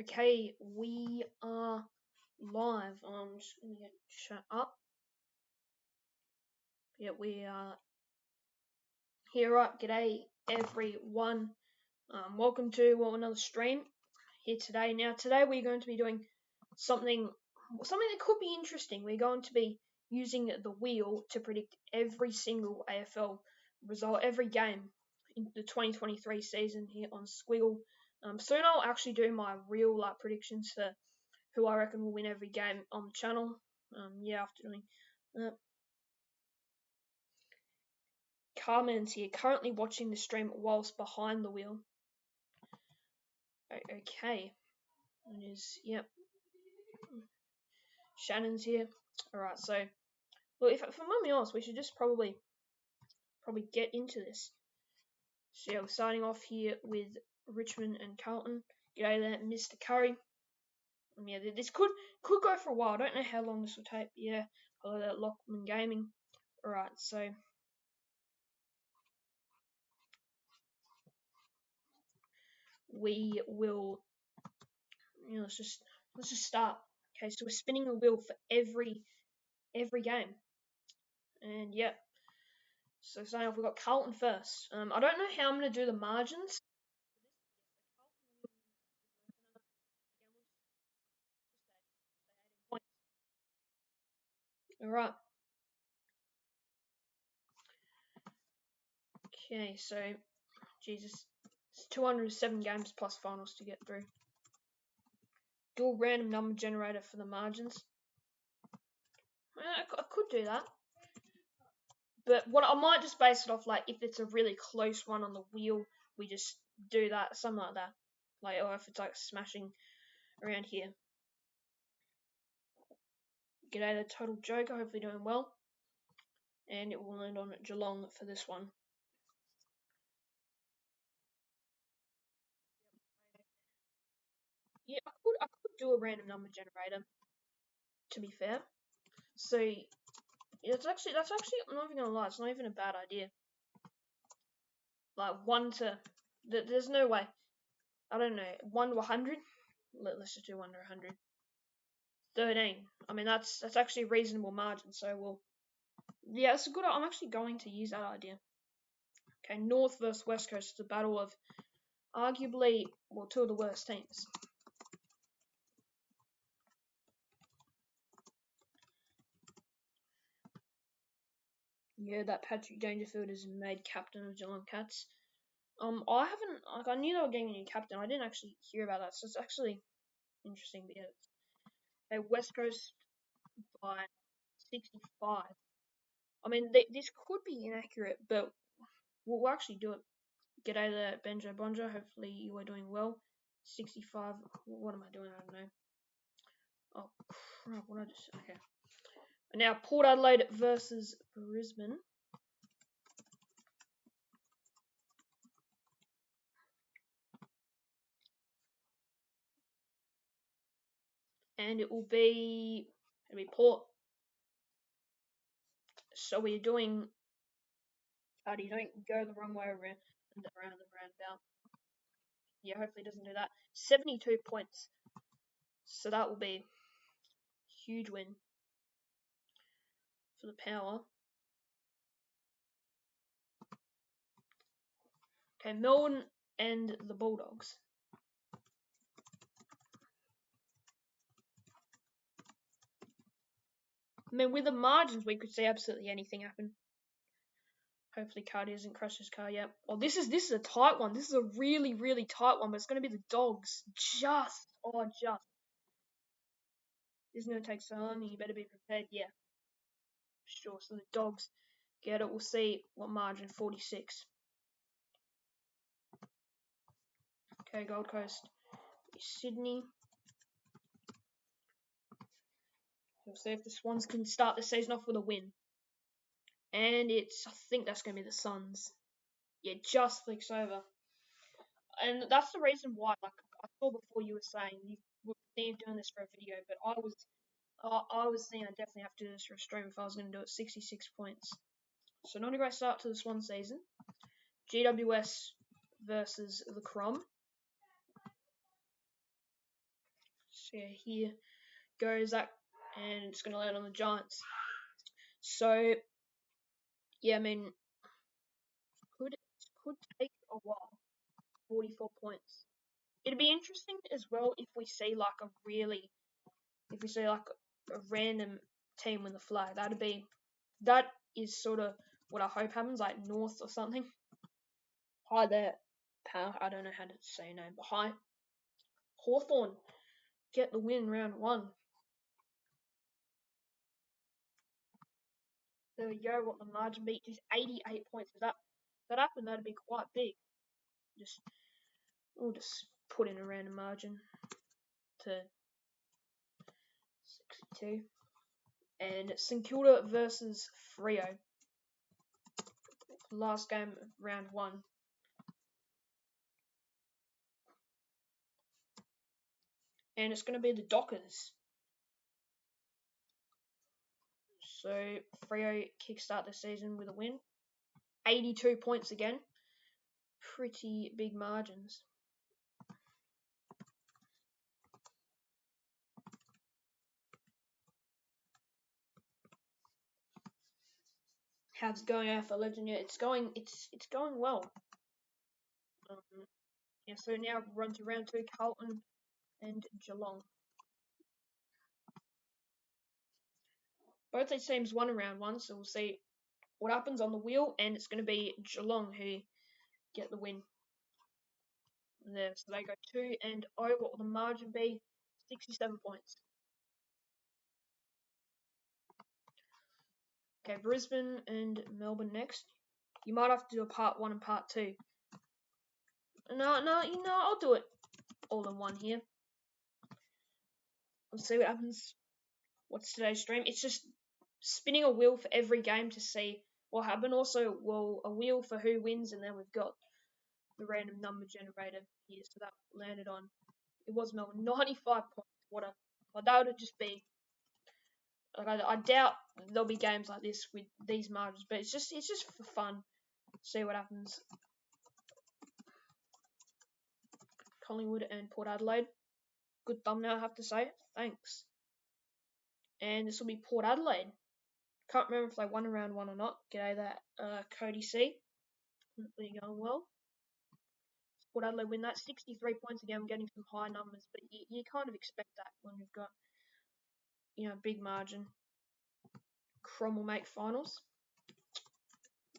Okay, we are live. I'm just gonna get shut up. Yeah, we are here. Right, g'day everyone. Welcome to another stream here today. Now, today we're going to be doing something that could be interesting. We're going to be using the wheel to predict every single AFL result, every game in the 2023 season here on Squiggle. Soon I'll actually do my real predictions for who I reckon will win every game on the channel. After doing that. Carmen's here, currently watching the stream whilst behind the wheel. Okay. It is, yep. Shannon's here. Alright, so, look, if I'm being honest, we should just probably get into this. So, yeah, we're starting off here with Richmond and Carlton. G'day there, Mr. Curry. Yeah, this could go for a while. I don't know how long this will take. Yeah, hello there, Lockman Gaming. Alright, so we will, let's just start. Okay, so we're spinning the wheel for every game, and yeah. So starting off, we've got Carlton first. I don't know how I'm going to do the margins. All right. Okay, so Jesus, it's 207 games plus finals to get through. Do a random number generator for the margins. I could do that, but what I might just base it off, like, if it's a really close one on the wheel, we just do that, something like that, or if it's like smashing around here. G'day the Total Joker, hopefully doing well, and it will land on Geelong for this one. Yeah, I could do a random number generator, to be fair. So that's actually I'm not even gonna lie, it's not even a bad idea. Like 1 to there's no way. I don't know, 1 to 100. Let's just do 1 to 100. 13. I mean that's actually a reasonable margin. So it's a good. I'm actually going to use that idea. Okay, North versus West Coast is a battle of arguably two of the worst teams. Yeah, that Patrick Dangerfield is made captain of Geelong Cats. I haven't, I knew they were getting a new captain. I didn't actually hear about that, so it's actually interesting. But yeah, okay, West Coast by 65. I mean, this could be inaccurate, but we'll actually do it. G'day there, Benjo Bonjo. Hopefully you are doing well. 65. What am I doing? I don't know. Oh crap! What I just okay. Now Port Adelaide versus Brisbane. And it'll be Port. So we're doing. You don't go the wrong way around the roundabout. Yeah, hopefully it doesn't do that. 72 points. So that will be a huge win for the Power. Okay, Melbourne and the Bulldogs. I mean, with the margins, we could see absolutely anything happen. Hopefully, Cardi hasn't crashed his car yet. Oh, this is a tight one. This is a really, really tight one, but it's going to be the Dogs. Just. This is going to take so long, you better be prepared. Yeah. Sure, so the Dogs get it. We'll see what margin, 46. Okay, Gold Coast, Sydney. We'll see if the Swans can start the season off with a win. And I think that's going to be the Suns. Yeah, just flicks over. And that's the reason why, I saw before you were saying you were thinking of doing this for a video, but I was thinking I definitely have to do this for a stream if I was going to do it. 66 points. So not a great start to the Swan season. GWS versus the Crom. So yeah, here goes that, and it's going to land on the Giants. So yeah, I mean, could take a while. 44 points. It'd be interesting as well if we see like a random team win the flag. That is sort of what I hope happens, like North or something. Hi there, pal. I don't know how to say your name, but hi. Hawthorn get the win round one. There we go. What the margin beat is 88 points. If that happened, that'd be quite big. We'll just put in a random margin to 62. And St Kilda versus Freo. Last game of round one. And it's going to be the Dockers. So Freo kickstart the season with a win. 82 points again. Pretty big margins. How's it going out for Legend? Yeah, it's going well. Yeah, so now run to round two, Carlton and Geelong. Both these teams won in round one, so we'll see what happens on the wheel, and it's going to be Geelong who get the win. There, so they go 2-0. What will the margin be? 67 points. Okay, Brisbane and Melbourne next. You might have to do a part one and part two. No, I'll do it all in one here. Let's see what happens. What's today's stream? It's just spinning a wheel for every game to see what happened. Also, a wheel for who wins, and then we've got the random number generator here. So that landed on. It was Melbourne, 95 points. That would just be. Like I doubt there'll be games like this with these margins, but it's just for fun. See what happens. Collingwood and Port Adelaide. Good thumbnail, I have to say. Thanks. And this will be Port Adelaide. Can't remember if they won round one or not. G'day there, Cody C. Hopefully you're going well. Port Adelaide win that. 63 points again. I'm getting some high numbers, but you kind of expect that when you've got, big margin. Crom will make finals.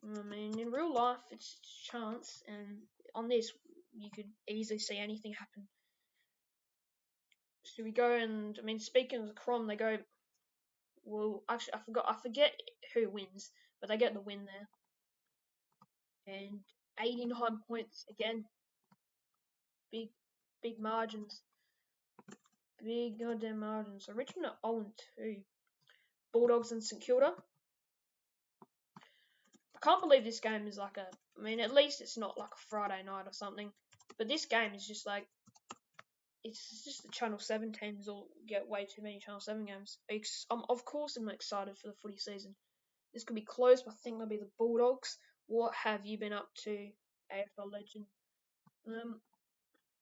I mean, in real life, it's chance, and on this, you could easily see anything happen. So we go, and I mean, speaking of the Crom, they go. Well, actually, I forget who wins, but they get the win there. And 89 points again. Big margins. Big goddamn margins. So Richmond are 0-2. Bulldogs and St Kilda. I can't believe this game is like at least it's not like a Friday night or something. But this game is just like, it's just the Channel 7 teams all get way too many Channel 7 games. Of course I'm excited for the footy season. This could be close, but I think they'll be the Bulldogs. What have you been up to, AFL Legend?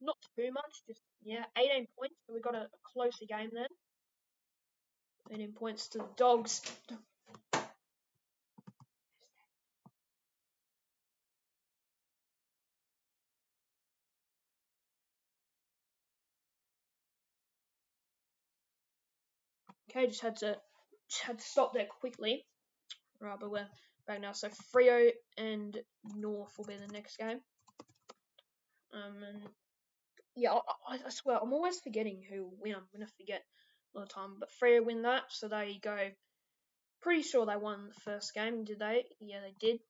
Not too much, just 18 points. So we got a closer game then. 18 points to the Dogs. Okay, just had to stop there quickly. Right, but we're back now. So Freo and North will be the next game. And yeah, I swear I'm always forgetting who will win. I'm gonna forget all the time. But Freo win that, so there you go. Pretty sure they won the first game, did they? Yeah, they did.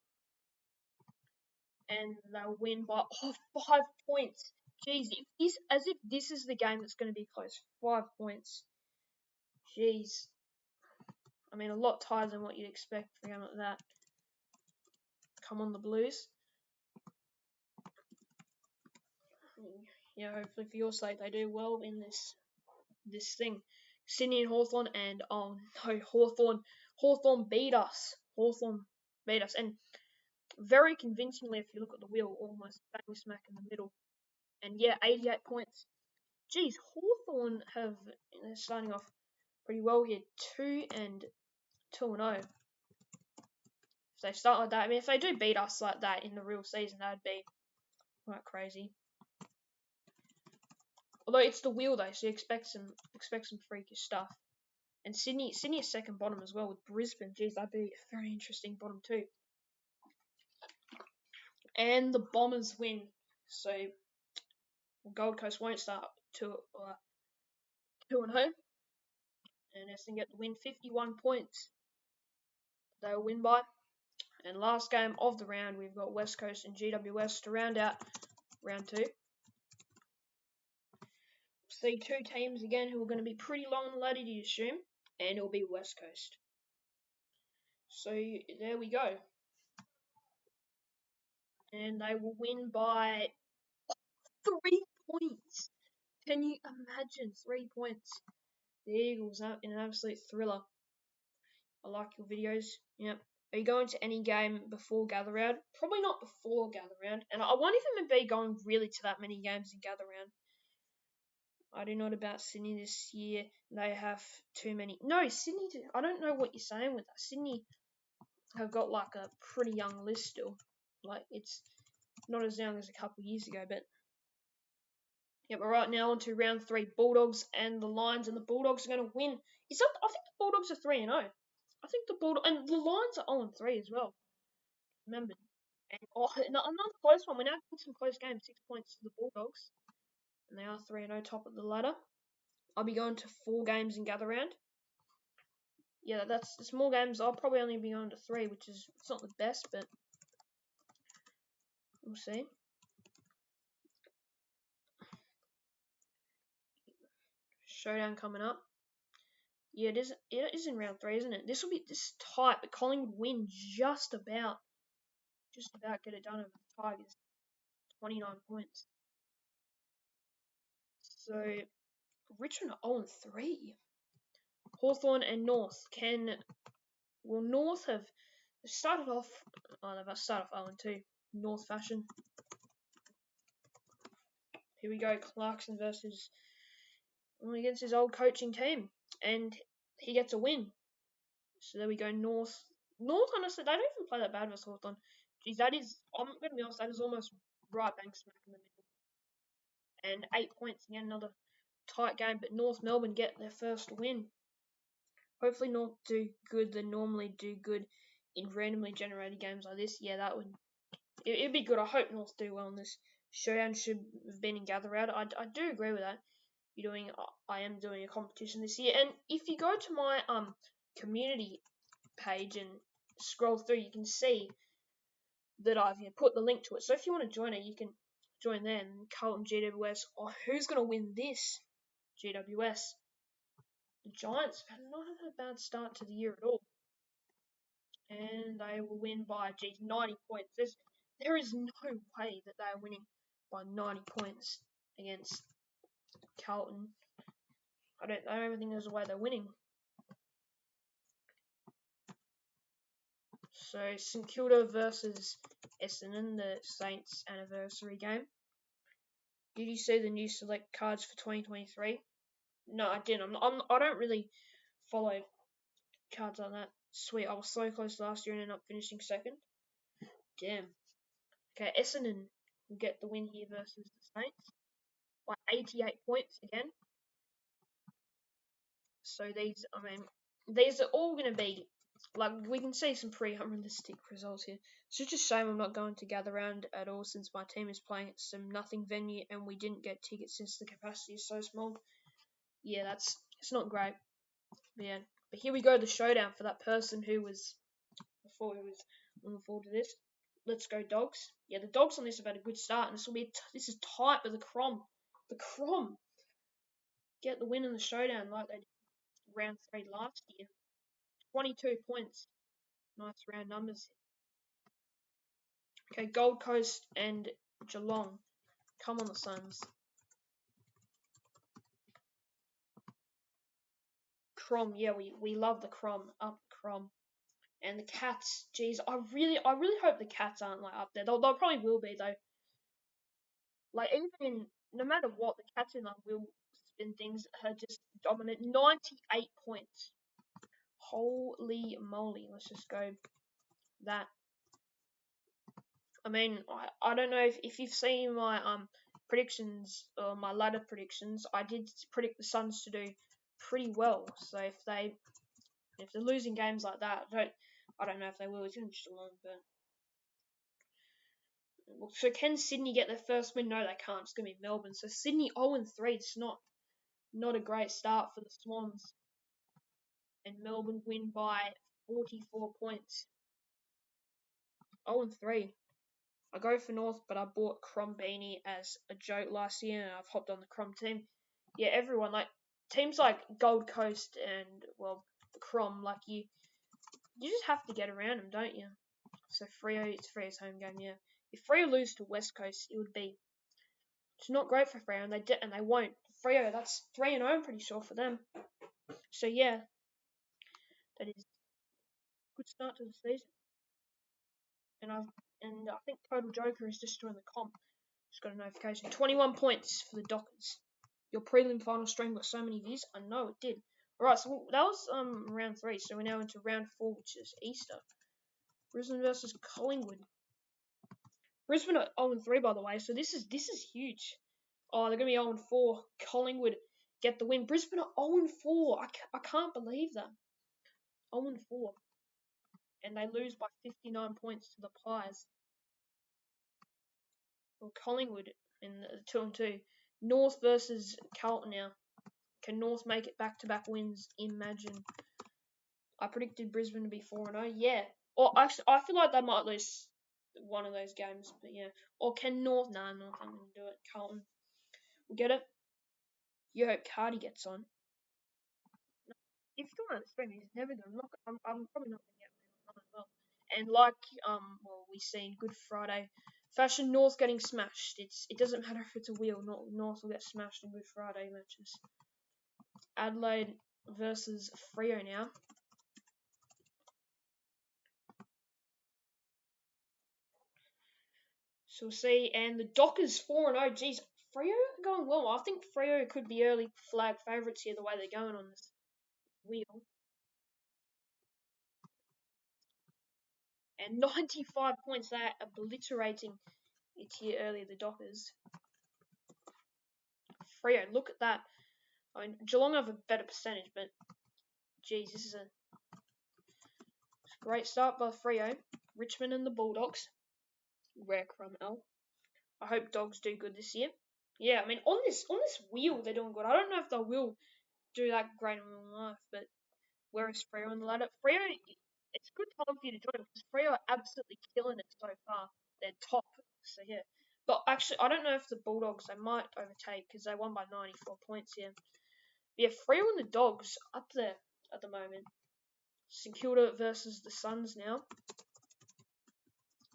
And they'll win by 5 points. Jeez, as if this is the game that's going to be close. 5 points. Jeez. I mean, a lot tighter than what you'd expect for a game like that. Come on, the Blues. Yeah, hopefully for your sake they do well in this thing. Sydney and Hawthorn, and oh no, Hawthorn beat us. Hawthorn beat us, and very convincingly if you look at the wheel, almost bang smack in the middle. And yeah, 88 points. Geez, Hawthorn they're starting off pretty well here. 2-2-0. If they start like that, I mean, if they do beat us like that in the real season, that'd be quite crazy. Although it's the wheel though, so you expect some freakish stuff. And Sydney is second bottom as well with Brisbane. Geez, that'd be a very interesting bottom too. And the Bombers win, so Gold Coast won't start 2-0, and Essendon get the win, 51 points. They'll win by. And last game of the round, we've got West Coast and GWS to round out round 2. See two teams again who are going to be pretty long on the ladder, you assume, and it'll be West Coast. So there we go. And they will win by 3 points. Can you imagine 3 points? The Eagles in an absolute thriller. I like your videos. Yep. Are you going to any game before Gather Round? Probably not before Gather Round. And I won't even be going really to that many games in Gather Round. I do not about Sydney this year. They have too many. No, Sydney, I don't know what you're saying with that. Sydney have got like a pretty young list still. Like, it's not as young as a couple years ago, but yeah, but right now on to round 3, Bulldogs and the Lions, and the Bulldogs are going to win. I think the Bulldogs are 3-0. I think the Bulldogs and the Lions are 0-3 as well. Remember, and another close one. We're now getting some close games. 6 points to the Bulldogs, and they are 3-0 top of the ladder. I'll be going to 4 games in Gather Round. Yeah, that's more games. I'll probably only be going to 3, which is it's not the best, but we'll see. Showdown coming up. Yeah, it is in round 3, isn't it? This tight, but Collingwood win just about get it done over the Tigers. 29 points. So Richmond are 0-3. Hawthorn and North North have started off. They've started off 0-2. North fashion. Here we go. Clarkson against his old coaching team, and he gets a win. So there we go. North, honestly, they don't even play that bad versus Hawthorn. Geez, I'm going to be honest, that is almost right bang smack in the middle. And 8 points, again, another tight game, but North Melbourne get their first win. Hopefully North do good. They normally do good in randomly generated games like this. Yeah, it'd be good. I hope North do well in this. Showdown should have been in Gather Round. I do agree with that. I am doing a competition this year, and if you go to my community page and scroll through, you can see that I've put the link to it. So if you want to join it, you can join there. And Carlton GWS. Oh, who's going to win this? GWS. The Giants have not had a bad start to the year at all, and they will win by 90 points. There is no way that they are winning by 90 points against Carlton. I don't even think there's a way they're winning. So St Kilda versus Essendon, the Saints anniversary game. Did you see the new select cards for 2023? No, I didn't. I don't really follow cards like that. Sweet, I was so close last year and ended up finishing second. Damn. Okay, Essendon will get the win here versus the Saints by 88 points again. So these are all going to be, like, we can see some pretty unrealistic results here. It's just a shame I'm not going to Gather Round at all since my team is playing at some nothing venue and we didn't get tickets since the capacity is so small. Yeah, it's not great. But here we go, the showdown for that person who was looking forward to this. Let's go Dogs. Yeah, the Dogs on this have had a good start, and this is tight, but the Crom get the win in the showdown like they did round 3 last year. 22 points. Nice round numbers. Okay, Gold Coast and Geelong. Come on, the Suns. Crom, yeah, we love the Crom. Up the Crom. And the Cats, geez, I really hope the Cats aren't like up there. They'll probably will be though. Like even no matter what, the Cats in like will spin things are just dominant. 98 points. Holy moly! Let's just go that. I mean, I don't know if you've seen my predictions or my ladder predictions. I did predict the Suns to do pretty well. So if they're losing games like that, I don't know if they will. It's in Geelong, but so can Sydney get their first win? No, they can't. It's gonna be Melbourne. So Sydney 0-3. It's not a great start for the Swans, and Melbourne win by 44 points. 0-3. I go for North, but I bought Crom Beanie as a joke last year, and I've hopped on the Crom team. Yeah, everyone like teams like Gold Coast and well the Crom, like you just have to get around them, don't you? So it's Freo's home game. Yeah, if Freo lose to West Coast, it's not great for Freo, and they won't. Freo, that's 3-0. I'm pretty sure for them. So yeah, that is a good start to the season. And I think Total Joker is just joined the comp. Just got a notification. 21 points for the Dockers. Your prelim final stream got so many views. I know it did. Alright, so that was round 3. So we're now into round 4, which is Easter. Brisbane versus Collingwood. Brisbane are 0-3, by the way, so this is huge. Oh, they're gonna be 0-4. Collingwood get the win. Brisbane are 0-4. I can't believe that. 0-4. And they lose by 59 points to the Pies. Well, Collingwood in the 2-2. North versus Carlton now. Can North make it back-to-back wins? Imagine. I predicted Brisbane to be 4-0. Yeah. Or actually, I feel like they might lose one of those games, but yeah. Or can North? Nah, North ain't gonna do it. Carlton will get it. You hope Cardi gets on. If you're on the stream, he's never gonna knock it. I'm probably not gonna get him on as well. And like well we seen Good Friday fashion, North getting smashed. It doesn't matter if it's a wheel. North will get smashed in Good Friday matches. Adelaide versus Freo now. So we'll see. And the Dockers 4-0. Geez, Freo are going well. I think Freo could be early flag favourites here the way they're going on this wheel. And 95 points, they're obliterating it here early, the Dockers. Freo, look at that. I mean, Geelong have a better percentage, but geez, this is a great start by Freo. Richmond and the Bulldogs. Rare Crumb L. I hope Dogs do good this year. Yeah, I mean on this wheel they're doing good. I don't know if they will do that great in real life, but whereas Freo on the ladder, Freo, it's a good time for you to join because Freo are absolutely killing it so far. They're top, so yeah. But actually, I don't know if the Bulldogs they might overtake because they won by 94 points here. But yeah, Freo and the Dogs up there at the moment. St Kilda versus the Suns now.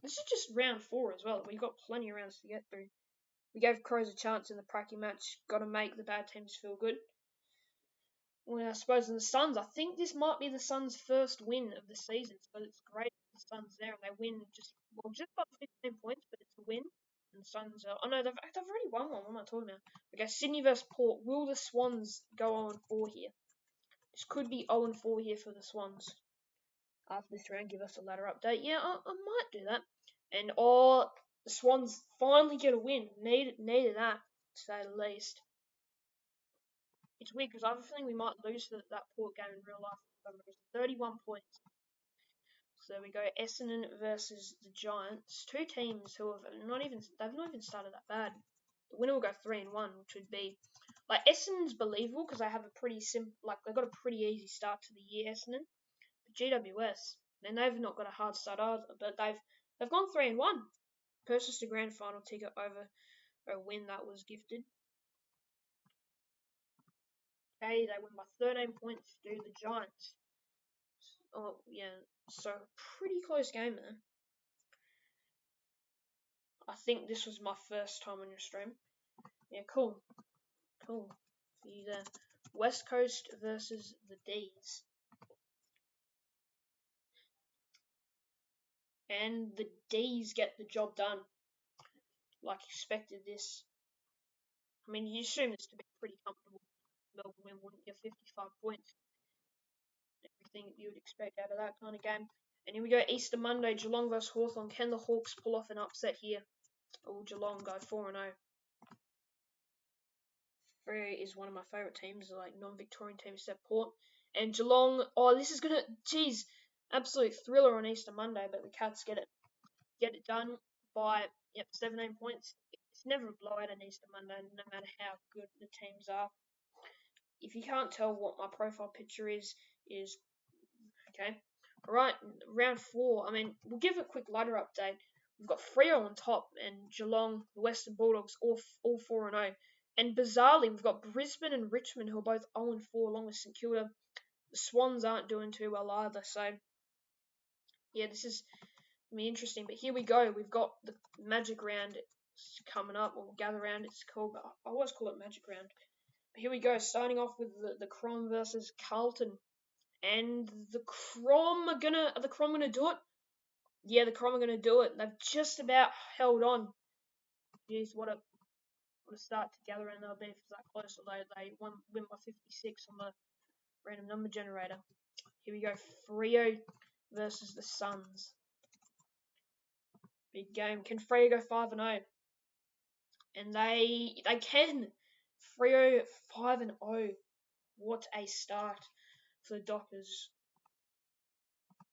This is just round 4 as well. We've got plenty of rounds to get through. We gave Crows a chance in the Pracky match. Got to make the bad teams feel good. Well, I suppose in the Suns, I think this might be the Suns' first win of the season. So it's great the Suns there, and they win just by 15 points, but it's a win. And the Suns are, oh no, they've already won one. What am I talking about? Okay, Sydney versus Port. Will the Swans go 0-4 here? This could be 0-4 here for the Swans. After this round, give us a ladder update. Yeah, I might do that. And the Swans finally get a win. Needed that, to say the least. It's weird because I have a feeling we might lose that Port game in real life. 31 points. So we go Essendon versus the Giants. Two teams who they've not even started that bad. The winner will go 3-1, which would be like Essendon's believable because they have a pretty they've got a pretty easy start to the year. Essendon, but GWS, and they've not got a hard start either. But they've gone 3-1, purchased a grand final ticket over a win that was gifted. Okay, they win by 13 points to the Giants. Oh, yeah, so pretty close game there. I think this was my first time on your stream. Yeah, cool. Cool. For you there. West Coast versus the D's. And the D's get the job done. Like expected this. I mean, you assume this to be pretty comfortable. Melbourne win, wouldn't you? 55 points, everything you would expect out of that kind of game. And here we go, Easter Monday, Geelong vs Hawthorn. Can the Hawks pull off an upset here? Or will Geelong go 4-0? Freo is one of my favourite teams, like non-Victorian teams, except Port. And Geelong, this is gonna, geez, absolute thriller on Easter Monday, but the Cats get it done by 17 points. It's never a blowout on Easter Monday, no matter how good the teams are. If you can't tell what my profile picture is okay. Alright, round 4. I mean, we'll give a quick ladder update. We've got Freo on top and Geelong, the Western Bulldogs, all 4-0. And bizarrely, we've got Brisbane and Richmond, who are both 0-4, along with St Kilda. The Swans aren't doing too well either, so yeah, this is going to be interesting. But here we go. We've got the Magic Round coming up, or Gather Round it's called, but I always call it Magic Round. But here we go, starting off with the Crom versus Carlton. And the Crom are gonna do it? Yeah, the Crom are gonna do it. They've just about held on. Jeez, what a start to Gather Round they'll be if it's that close, although they win by 56 on the random number generator. Here we go, Freo versus the Suns. Big game. Can Freo go 5-0? And they can. Freo 5-0. What a start for the Dockers.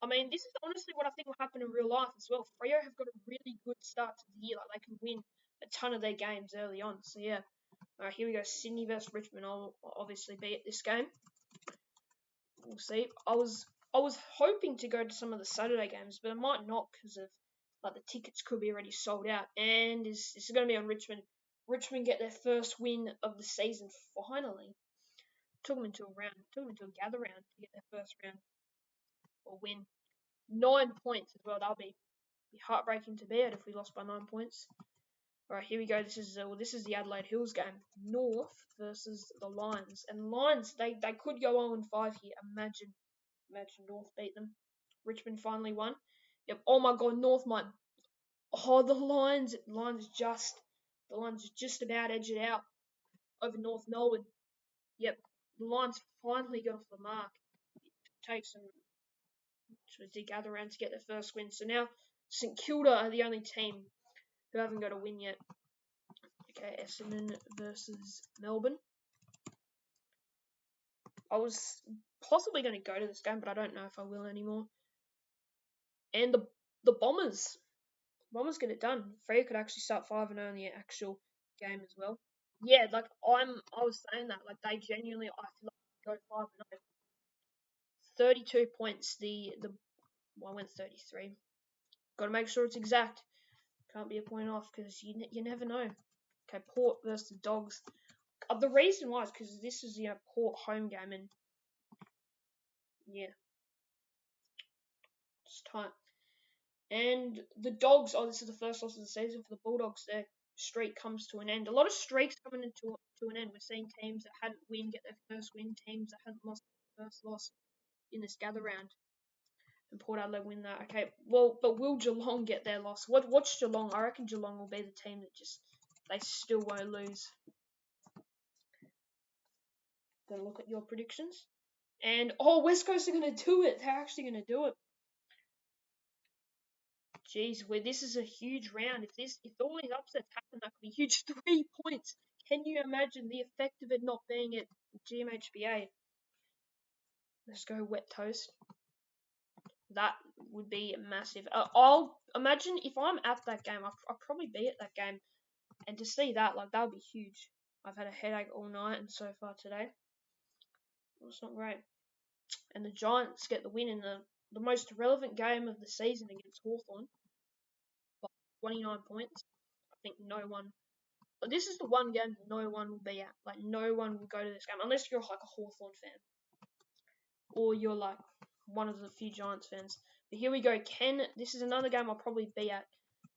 I mean, this is honestly what I think will happen in real life as well. Freo have got a really good start to the year. Like, they can win a ton of their games early on. So, yeah. Alright, here we go. Sydney versus Richmond. I'll obviously be at this game. We'll see. I was hoping to go to some of the Saturday games, but I might not because of the tickets could be already sold out. And this is going to be on Richmond. Richmond get their first win of the season finally. Took them into a gather round to get their first round or win. 9 points as well. That'll be heartbreaking to be at if we lost by 9 points. Alright, here we go. This is the Adelaide Hills game. North versus the Lions. And Lions, they could go 0-5 here. Imagine North beat them. Richmond finally won. Yep. Oh my god, North might. Oh, the Lions just about edge it out over North Melbourne. Yep. The Lions finally got off the mark. It takes them to gather around to get their first win. So now St Kilda are the only team who haven't got a win yet. Okay, Essendon versus Melbourne. I was possibly going to go to this game, but I don't know if I will anymore. And the Bombers get it done. Freo could actually start 5-0 in the actual game as well. Yeah, like I was saying that, like they genuinely, I feel like go 5-0. 32 points. I went 33. Got to make sure it's exact. Can't be a point off because you never know. Okay, Port versus the Dogs. The reason why is because this is Port home game and yeah, it's tight. And the Dogs, this is the first loss of the season for the Bulldogs. Their streak comes to an end. A lot of streaks coming to an end. We're seeing teams that hadn't win get their first win, teams that hadn't lost their first loss in this gather round. And Port Adelaide win that. Okay, well, but will Geelong get their loss? What's Geelong? I reckon Geelong will be the team that they still won't lose. Gonna look at your predictions. And West Coast are gonna do it. They're actually gonna do it. Jeez, this is a huge round. If all these upsets happen, that could be huge. 3 points. Can you imagine the effect of it not being at GMHBA? Let's go wet toast. That would be massive. I'll imagine if I'm at that game, I'll probably be at that game, and to see that, that would be huge. I've had a headache all night and so far today. Well, it's not great. And the Giants get the win in the most relevant game of the season against Hawthorn. 29 points. I think no one. This is the one game no one will be at. Like, no one will go to this game unless you're like a Hawthorn fan, or you're like one of the few Giants fans. But here we go. This is another game I'll probably be at.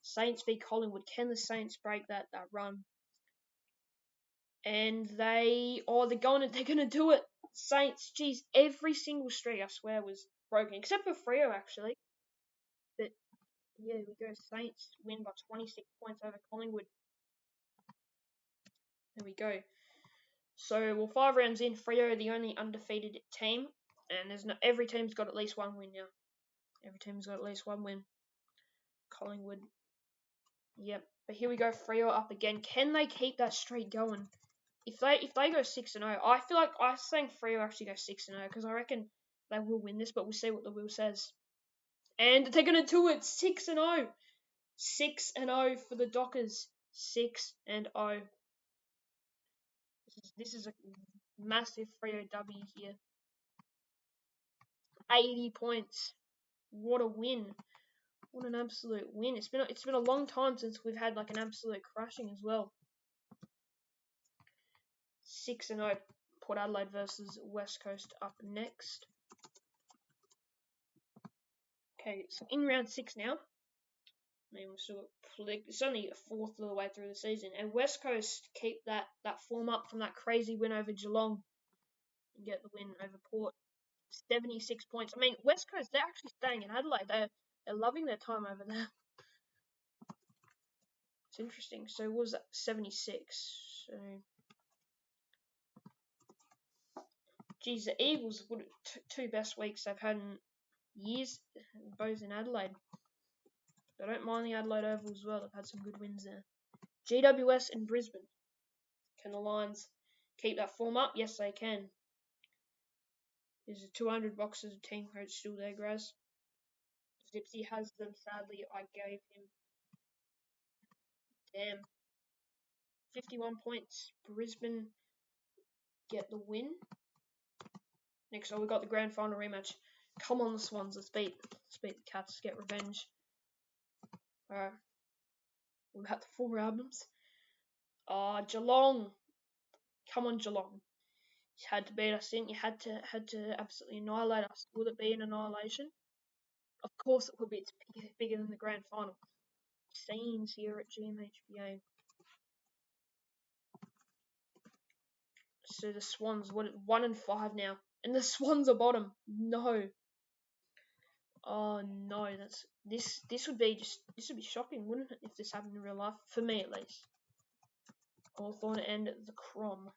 Saints v Collingwood. Can the Saints break that run? And they're gonna do it. Saints, geez, every single streak I swear was broken, except for Freo actually. But yeah, we go. Saints win by 26 points over Collingwood. There we go. So we're 5 rounds in. Freo are the only undefeated team, and every team's got at least one win now. Every team's got at least one win. Collingwood. Yep. But here we go. Freo up again. Can they keep that streak going? If they go 6-0, I feel like I think Freo actually go 6-0 because I reckon they will win this. But we'll see what the wheel says. And they're gonna do it 6-0. 6-0 for the Dockers. 6-0. This is a massive Freo W here. 80 points. What a win. What an absolute win. It's been a long time since we've had like an absolute crushing as well. 6-0. Port Adelaide versus West Coast up next. Okay, so in round 6 now. I mean, it's only a fourth of the way through the season, and West Coast keep that form up from that crazy win over Geelong and get the win over Port. 76 points. I mean, West Coast, they're actually staying in Adelaide. They're loving their time over there. It's interesting. So what was that? 76. So, geez, the Eagles would two best weeks they've had in years, both in Adelaide. I don't mind the Adelaide Oval as well. They've had some good wins there. GWS and Brisbane. Can the Lions keep that form up? Yes, they can. There's a 200 boxes of team coach still there, Graz. Zipsy has them. Sadly, I gave him. Damn. 51 points. Brisbane get the win. Next up, we got the grand final rematch. Come on, the Swans. Let's beat the Cats. Get revenge. Alright. We've had the 4 albums. Geelong. Come on, Geelong. You had to beat us in. You had to absolutely annihilate us. Would it be an annihilation? Of course it would be. It's bigger than the grand final. Scenes here at GMHBA. So the Swans, 1-5 now, and the Swans are bottom. No. Oh no, this would be shocking, wouldn't it, if this happened in real life? For me at least. Hawthorn and the Crom.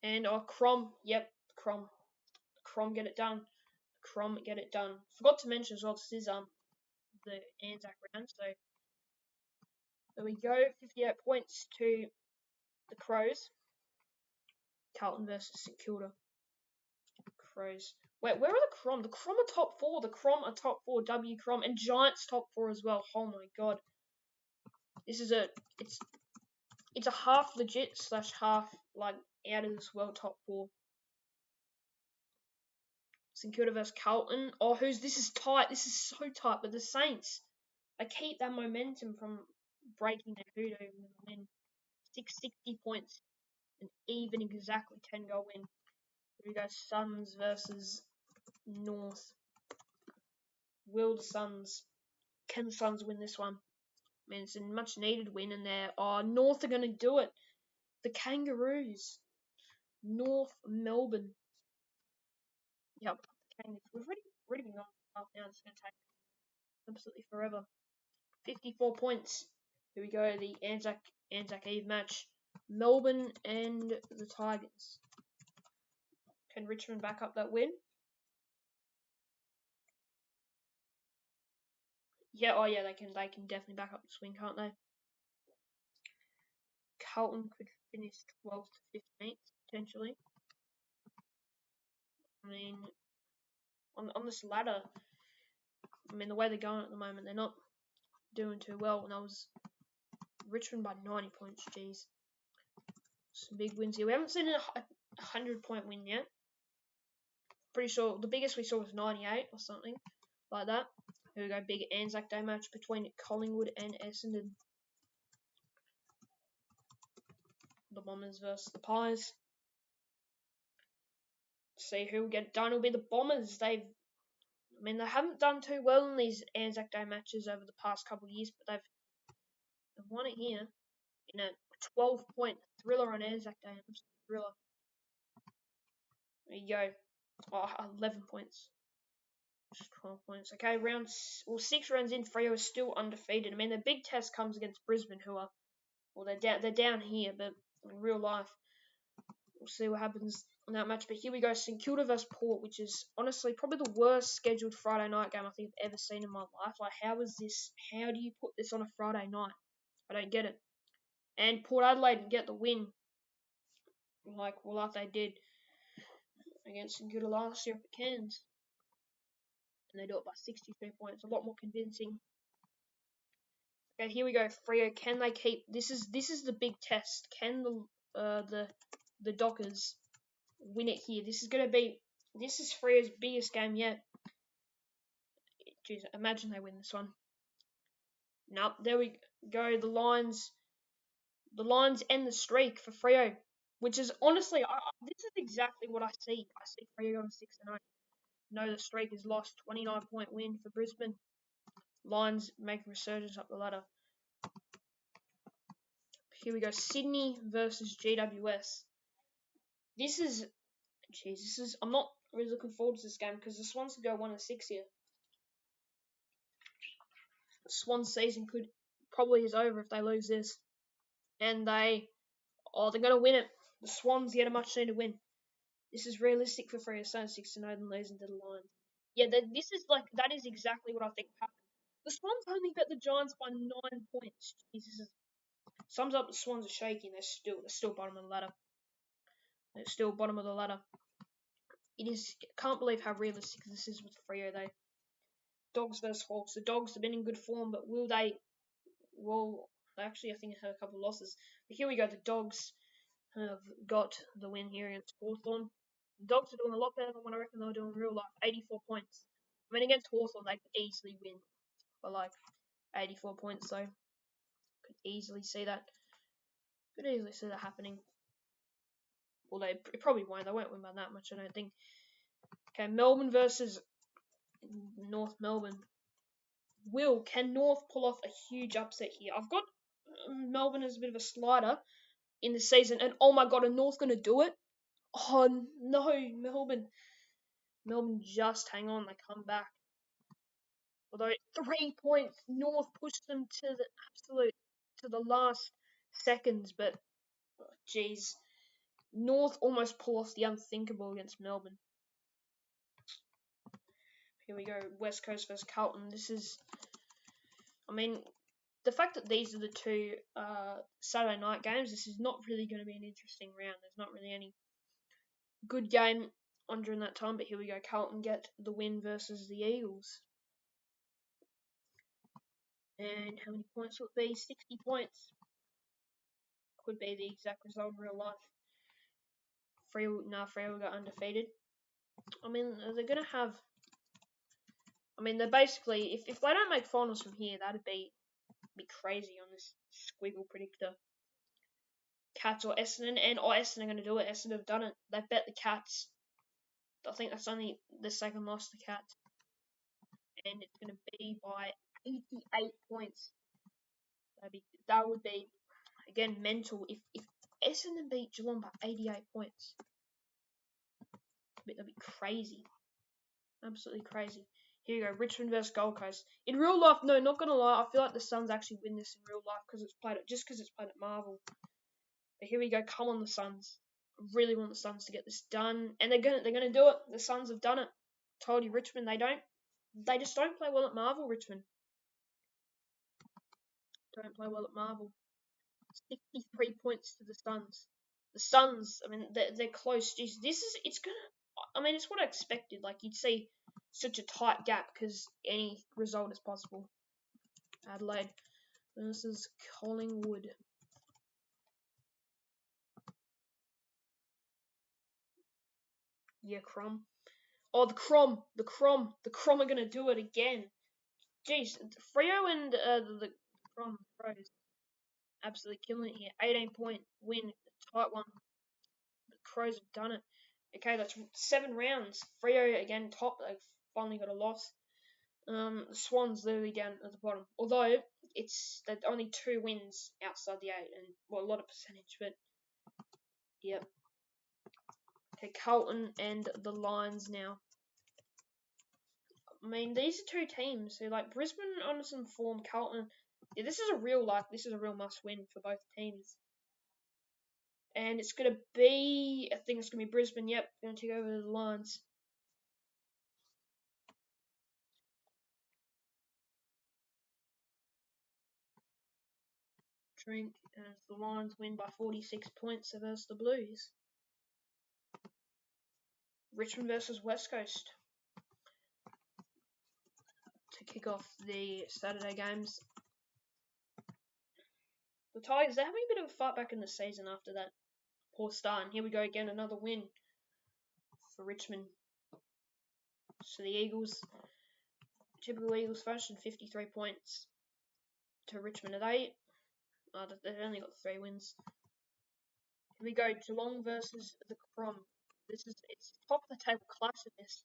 And Crom, yep, Crom get it done. Crom get it done. Forgot to mention as well, this is the Anzac round, so there we go. 58 points to the Crows. Carlton versus St Kilda. Crows. Wait, where are the Crom? The Crom are top 4. The Crom are top 4. W Crom and Giants top 4 as well. Oh my god. This is it's a half legit / half like out of this world top 4. St Kilda versus Carlton. Oh, this is tight. This is so tight. But the Saints, they keep that momentum from breaking their hoodoo with a win. 660 points. An even exactly 10-goal win. Here we go. Suns versus North. Will the Suns? Can the Suns win this one? I mean, it's a much needed win, and North are going to do it. The Kangaroos. North Melbourne. Yep, Kangaroos. We've already been on half now. It's going to take absolutely forever. 54 points. Here we go. The Anzac Eve match. Melbourne and the Tigers. Can Richmond back up that win? Yeah, oh yeah, they can definitely back up the swing, can't they? Carlton could finish 12th to 15th, potentially. I mean, on this ladder, I mean, the way they're going at the moment, they're not doing too well. And I was Richmond by 90 points, jeez. Some big wins here. We haven't seen a 100-point win yet. Pretty sure the biggest we saw was 98 or something like that. Here we go, big Anzac Day match between Collingwood and Essendon. The Bombers versus the Pies. See who will get it done. It'll be the Bombers. They haven't done too well in these Anzac Day matches over the past couple of years, but they've won it here in a 12-point thriller on Anzac Day. Thriller. There you go. 11 points. Just 12 points. Okay, 6 rounds in, Freo is still undefeated. I mean, the big test comes against Brisbane, who are, well, they're down here, but in real life, we'll see what happens in that match. But here we go, St Kilda vs Port, which is honestly probably the worst scheduled Friday night game I think I've ever seen in my life. Like, how do you put this on a Friday night? I don't get it. And Port Adelaide get the win, like they did against St Kilda last year at the Cairns. And they do it by 63 points, a lot more convincing. Okay, here we go. Freo, can they keep? This is the big test. Can the Dockers win it here? This is Freo's biggest game yet. Jeez, imagine they win this one. Nope, there we go. The Lions end the streak for Freo, which is honestly, this is exactly what I see. I see Freo going 6-0. No, the streak is lost. 29-point win for Brisbane. Lions make a resurgence up the ladder. Here we go. Sydney versus GWS. I'm not really looking forward to this game because the Swans could go 1-6 here. The Swans season could probably is over if they lose this, and they're gonna win it. The Swans get a much needed win. This is realistic for Freo, starting 6-0 and losing to the Lions. Yeah, that is exactly what I think happened. The Swans only bet the Giants by 9 points. Jesus, sums up the Swans are shaking. They're still bottom of the ladder. They're still bottom of the ladder. Can't believe how realistic this is with Freo though. Dogs versus Hawks. The Dogs have been in good form, but will they? Well, actually, I think they had a couple of losses. But here we go. The Dogs have got the win here against Hawthorn. The Dogs are doing a lot better than what I reckon they were doing in real life. 84 points. I mean, against Hawthorn, they could easily win by like 84 points, so could easily see that. Could easily see that happening. Well, they probably won't. They won't win by that much, I don't think. Okay, Melbourne versus North Melbourne. Can North pull off a huge upset here? I've got Melbourne as a bit of a slider in the season, and oh my god, are North going to do it? Oh no, Melbourne. Melbourne just hang on, they come back. Although 3 points, North pushed them to the last seconds, but geez, North almost pull off the unthinkable against Melbourne. Here we go, West Coast versus Carlton. The fact that these are the two Saturday night games, this is not really going to be an interesting round. There's not really any good game on during that time, but here we go. Carlton get the win versus the Eagles. And how many points will it be? 60 points. Could be the exact result in real life. Freo got undefeated. I mean, they're going to have... I mean, they're basically... If they don't make finals from here, that'd be crazy on this squiggle predictor. Cats or Essendon, and Essendon are going to do it. Essendon have done it. They've bet the Cats. I think that's only the second loss to Cats. And it's going to be by 88 points. That would be, again, mental. If Essendon beat Geelong by 88 points, that'd be crazy. Absolutely crazy. Here you go, Richmond versus Gold Coast. In real life, no, not gonna lie, I feel like the Suns actually win this in real life because it's played at Marvel. But here we go, come on the Suns. I really want the Suns to get this done, and they're gonna do it. The Suns have done it. Told you, Richmond, they just don't play well at Marvel. Richmond don't play well at Marvel. 63 points to the Suns. The Suns, I mean, they're close. Jeez, it's what I expected. Like, you'd see such a tight gap because any result is possible. Adelaide versus Collingwood. Yeah, Crom. Oh, the Crom are gonna do it again. Jeez, Freo and the Crom Crows absolutely killing it here. 18-point win, tight one. The Crows have done it. Okay, that's 7 rounds. Freo again top. They've finally got a loss. The Swans literally down at the bottom. Although they're only 2 wins outside the 8, and a lot of percentage, but yep. Okay, Carlton and the Lions now. I mean, these are two teams who, like, Brisbane on some form, Carlton. Yeah, this is a real must win for both teams. And it's gonna be, I think it's gonna be Brisbane. Yep, gonna take over the Lions. Drink as the Lions win by 46 points versus the Blues. Richmond versus West Coast to kick off the Saturday games. The Tigers, they're having a bit of a fight back in the season after that poor start. And here we go again, another win for Richmond. So the Eagles, typical Eagles fashion, 53 points to Richmond at 8. They've only got 3 wins. Here we go, Geelong versus the Crom. It's top of the table clash of this,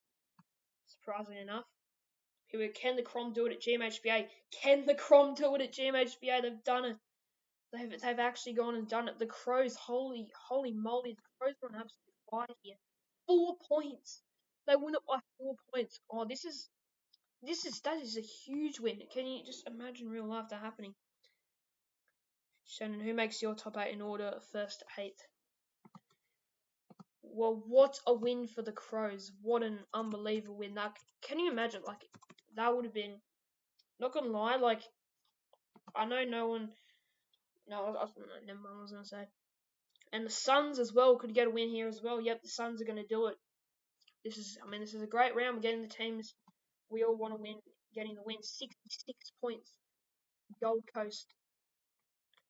surprisingly enough. Here we go, can the Crom do it at GMHBA? Can the Crom do it at GMHBA? They've done it. They've actually gone and done it. The Crows, holy moly, the Crows are on absolute fire here. 4 points. They win it by 4 points. Oh, that is a huge win. Can you just imagine real life that happening? Shannon, who makes your top 8 in order, first to 8th? Well, what a win for the Crows. What an unbelievable win. That, can you imagine? Like, that would have been, not gonna lie, like, I know no one, no, never mind what I was gonna say. And the Suns as well could get a win here as well. Yep, the Suns are gonna do it. This is a great round. We're getting the teams we all want to win, getting the win. 66 points. Gold Coast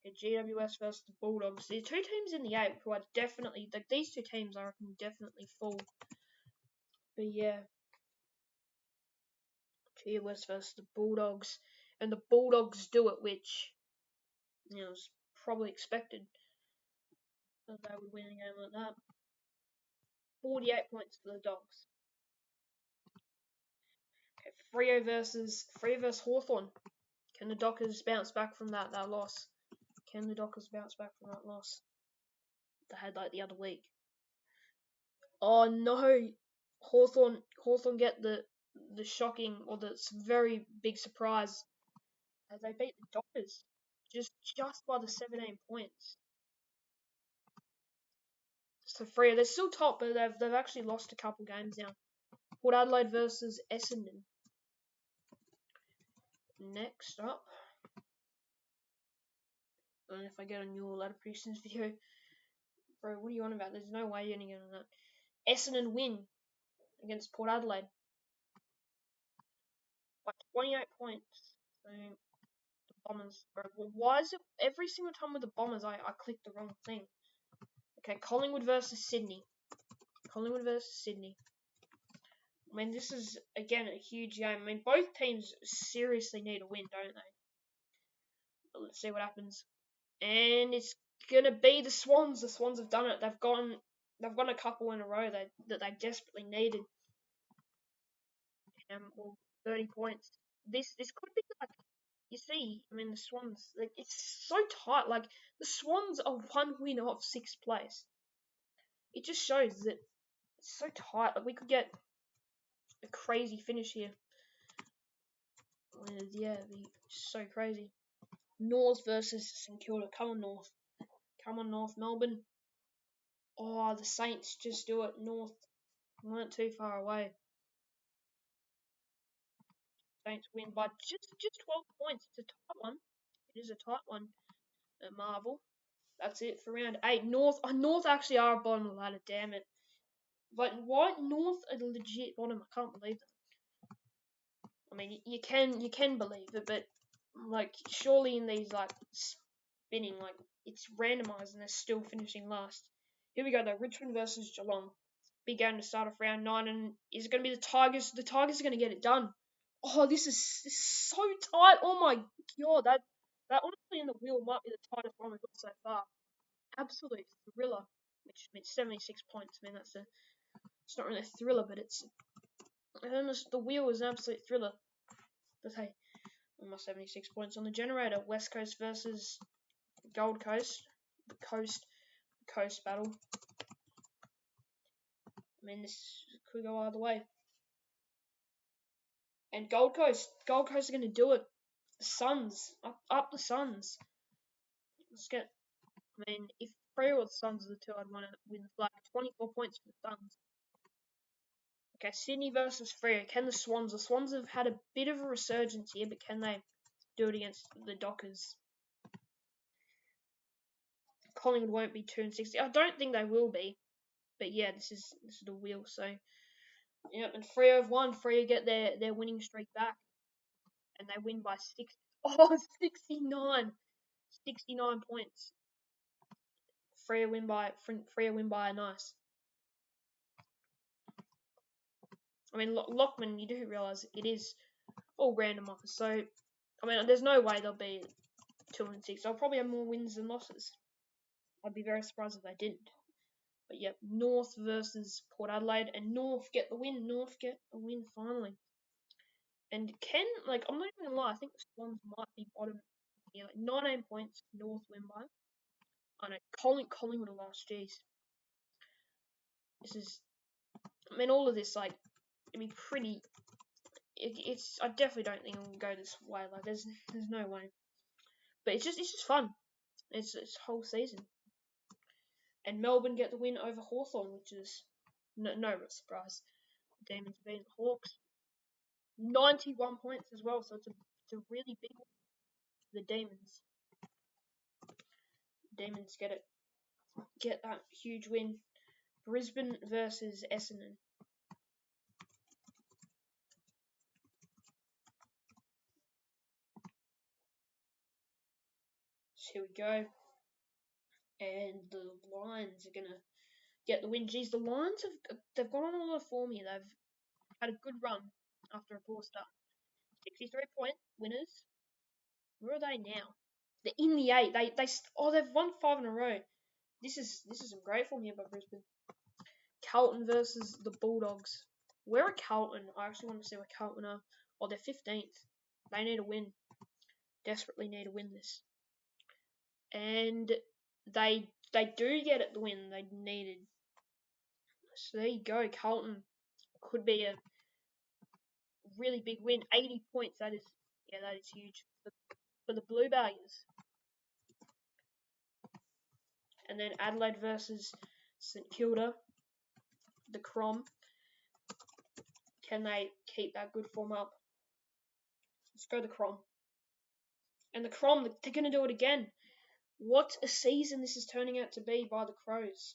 at GWS versus the Bulldogs. The two teams in the 8 who are definitely, like, these two teams I reckon definitely fall. But yeah, GWS versus the Bulldogs, and the Bulldogs do it, which was probably expected that they would win a game like that. 48 points for the Dogs. Okay, Freo versus Hawthorn. Can the Dockers bounce back from that loss? Can the Dockers bounce back from that loss they had like the other week? Oh no, Hawthorn get the shocking or the very big surprise as they beat the Dockers just by the 17 points. So Freo, they're still top, but they've actually lost a couple games now. Port Adelaide versus Essendon. Next up, and if I get on your ladder predictions video, bro, what are you on about? There's no way you're gonna get on that. Essendon win against Port Adelaide by 28 points. So the Bombers, bro. Well, why is it every single time with the Bombers I click the wrong thing? Okay, Collingwood versus Sydney. Collingwood versus Sydney. I mean, this is again a huge game. I mean, both teams seriously need a win, don't they? But let's see what happens. And it's gonna be the Swans. The Swans have done it. They've gone a couple in a row that they desperately needed. Well, 30 points. This could be like, you see. I mean, the Swans. Like, it's so tight. Like, the Swans are 1 win off 6th place. It just shows that it's so tight. Like, we could get a crazy finish here. Yeah, it'd be so crazy. North versus St Kilda. Come on, North. Come on, North. Melbourne. Oh, the Saints just do it. North weren't too far away. Saints win by just 12 points. It's a tight one. It is a tight one at Marvel. That's it for round 8. North actually are bottom of the ladder. Damn it. But why North are legit bottom? I can't believe that. I mean, you can believe it, but like surely in these like spinning, like it's randomized and they're still finishing last. Here we go though. Richmond versus Geelong. Big game to start off round 9, and is it going to be the Tigers? The Tigers are going to get it done. Oh, this is so tight. Oh my god, that honestly in the wheel might be the tightest one we've got so far. Absolute thriller. Which means 76 points. I mean, it's not really a thriller, but it's the wheel is an absolute thriller. But hey, almost 76 points on the generator. West Coast versus Gold Coast. The coast battle. I mean, this could go either way. And Gold Coast are going to do it. The Suns, up the Suns. Let's get. I mean, if Freo or the Suns are the two, I'd want to win the flag. 24 points for the Suns. Okay, Sydney versus Freo. Can the Swans? The Swans have had a bit of a resurgence here, but can they do it against the Dockers? Collingwood won't be 2-60. I don't think they will be, but yeah, this is the wheel. So yeah, and Freo have won. Freo get their winning streak back, and they win by 6. Oh, 69. 69 points. Freo win by a nice. I mean, Lockman, you do realise it is all random offers. So, I mean, there's no way they'll be 2-6. They'll probably have more wins than losses. I'd be very surprised if they didn't. But yep, North versus Port Adelaide, and North get the win. North get a win finally. And I'm not even gonna lie, I think the Swans might be bottom here. 19 points, North win by. I know, Collingwood have lost, jeez. This is, I mean, all of this, like, it'd be pretty, I definitely don't think it'll go this way, like, there's no way. But it's just fun. It's whole season. And Melbourne get the win over Hawthorn, which is no real surprise. The Demons beating the Hawks. 91 points as well, so it's a really big one for the Demons. Demons get that huge win. Brisbane versus Essendon. So here we go. And the Lions are gonna get the win. Geez, the Lions they've gone on a lot of form here. They've had a good run after a poor start. 63-point winners. Where are they now? They're in the 8. They've won 5 in a row. This is some great form here by Brisbane. Carlton versus the Bulldogs. Where are Carlton? I actually want to see where Carlton are. Oh, they're 15th. They need a win. Desperately need to win this. And they do get it the win they needed. So there you go. Carlton could be a really big win. 80 points. That is huge for the Blue Baggers. And then Adelaide versus St Kilda. The Crom. Can they keep that good form up? Let's go the Crom. And the Crom, they're going to do it again. What a season this is turning out to be by the Crows.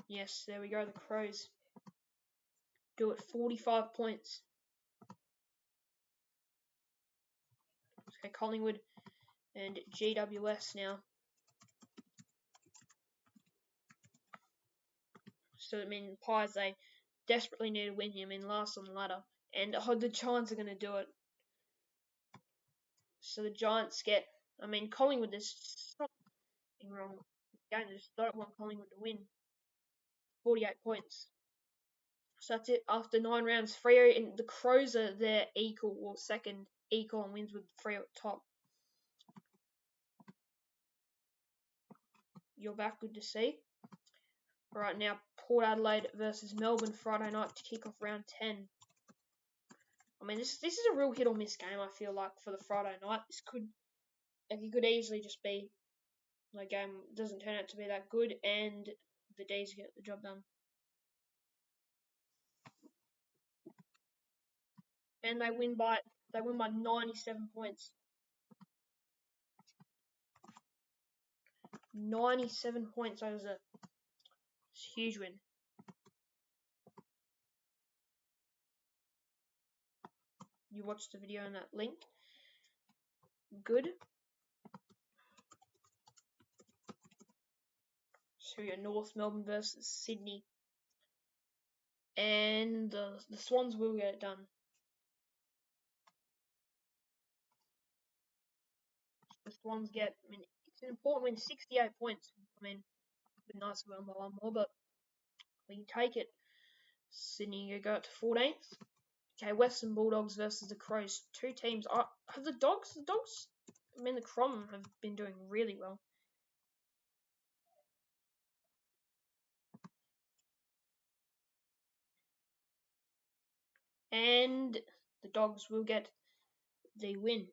Yes, there we go, the Crows. Do it 45 points. Okay, Collingwood and GWS now. So, I mean, Pies, they desperately need to win here. I mean, last on the ladder. And the Giants are going to do it. So the Giants get, I mean, Collingwood, there's something wrong with the game. They just don't want Collingwood to win. 48 points. So that's it. After 9 rounds, Freo and the Crows are their equal or second equal and wins with Freo at top. You're back, good to see. Right now, Port Adelaide versus Melbourne Friday night to kick off round 10. I mean, this is a real hit or miss game. I feel like for the Friday night, it could easily just be like game doesn't turn out to be that good, and the D's get the job done. And they win by 97 points. 97 points. That was a huge win. You watched the video in that link. Good. So we got North Melbourne versus Sydney. And the Swans will get it done. The Swans get, I mean, it's an important win, 68 points. I mean, it'd be nice to win by one more, but we can take it. Sydney, you go up to 14th. Okay, Western Bulldogs versus the Crows. Two teams. Have the Dogs, I mean, the Crom have been doing really well. And the Dogs will get the win.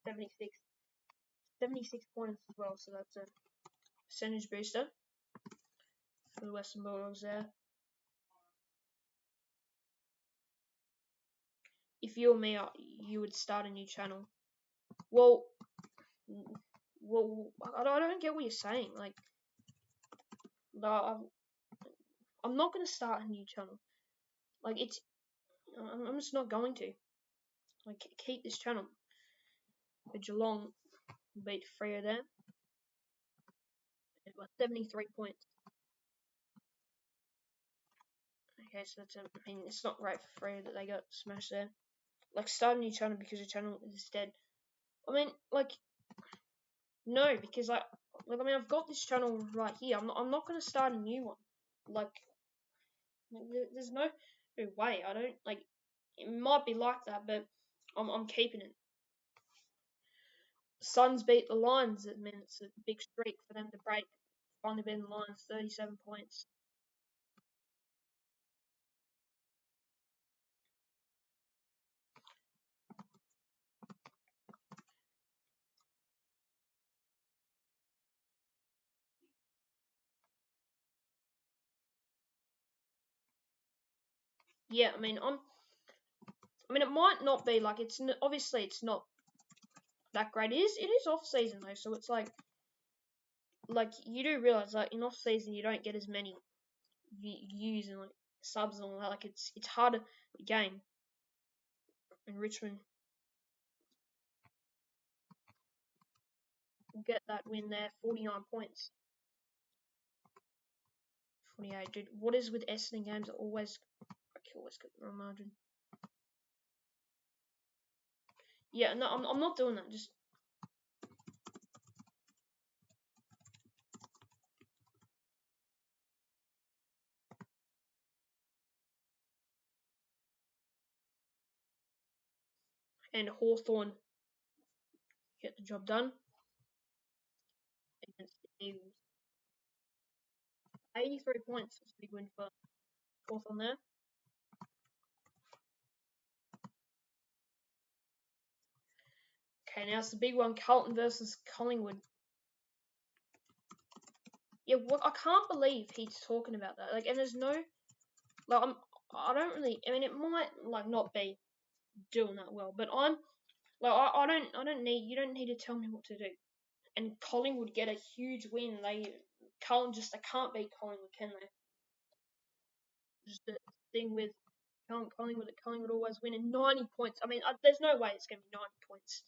76, 76 points as well, so that's a percentage booster for the Western Bulldogs there. If you or me, you would start a new channel. Well, I don't get what you're saying. Like, no, I'm not going to start a new channel. Like, I'm just not going to. Like, keep this channel. The Geelong beat Freo there. It was 73 points. Okay, so that's I mean, it's not great for Freo that they got smashed there. Like, start a new channel because your channel is dead. I mean, like, no, because I mean, I've got this channel right here. I'm not gonna start a new one. Like, there's no way. I don't like. It might be like that, but I'm keeping it. Suns beat the Lions. I mean, it's a big streak for them to break. Finally beating the Lions, 37 points. Yeah, I mean, it might not be like obviously it's not that great. It is off season though, so it's like you do realize like in off season you don't get as many views and like subs and all that. Like it's harder to game. And Richmond will get that win there, 49 points. 48, dude. What is with Essendon games? I always get the wrong margin. Yeah, no, I'm not doing that. Just and Hawthorn get the job done against the Eagles. 83 points. That's a big win for Hawthorn there. Okay, now it's the big one: Carlton versus Collingwood. Yeah, what I can't believe he's talking about that. Like, and there's no like I don't really. I mean, it might like not be doing that well, but I'm like I don't need you don't need to tell me what to do. And Collingwood get a huge win. They can't beat Collingwood, can they? Just the thing with Collingwood always winning 90 points. I mean, there's no way it's going to be 90 points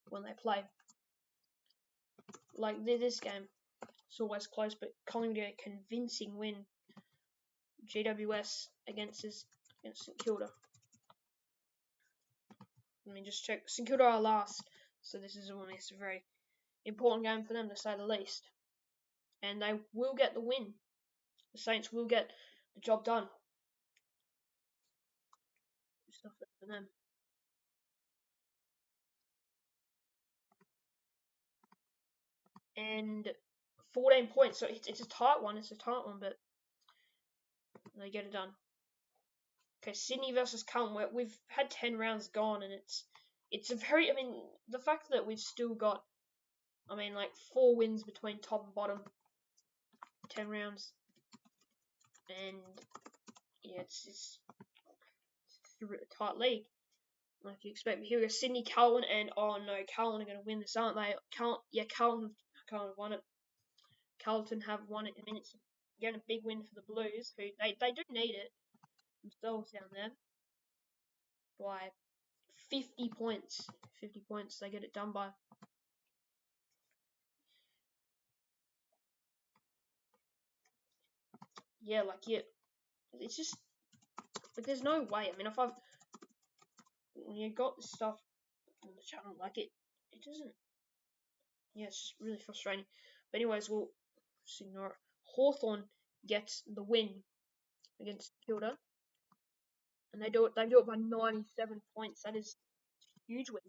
when they play. Like this game, it's always close, but Collingwood get a convincing win. GWS against St Kilda. Let me just check. St Kilda are last, so this is a very important game for them to say the least. And they will get the win. The Saints will get the job done. Stuff for them. And 14 points. So it's a tight one. It's a tight one, but they get it done. Okay, Sydney versus Carlton. We've had 10 rounds gone, and it's a very. I mean, the fact that we've still got, I mean, like 4 wins between top and bottom, 10 rounds, and yeah, it's a tight league. Like you expect. Here we go, Sydney, Carlton, and oh no, Carlton are going to win this, aren't they? Carlton have won it. Carlton have won it. I mean, it's again a big win for the Blues, who they do need it themselves down there by 50 points. 50 points, they get it done by. Yeah, it's just like there's no way. I mean, if I've when you got this stuff on the channel, like it doesn't. Yeah, it's just really frustrating. But anyways, we'll just ignore it. Hawthorn gets the win against Kilda, and they do it. They do it by 97 points. That is a huge win.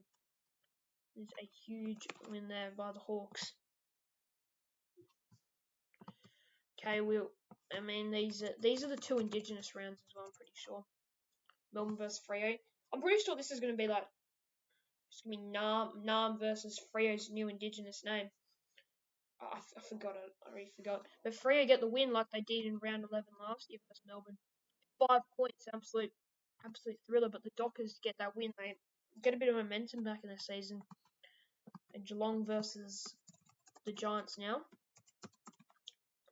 It is a huge win there by the Hawks. Okay, I mean, these are the two Indigenous rounds as well. I'm pretty sure. Melbourne versus Freo. I'm pretty sure this is going to be like it's going to be Nam versus Freo's new Indigenous name. I forgot it. I already forgot. But Freo get the win like they did in round 11 last year versus Melbourne. 5 points, absolute thriller. But the Dockers get that win. They get a bit of momentum back in the season. And Geelong versus the Giants now.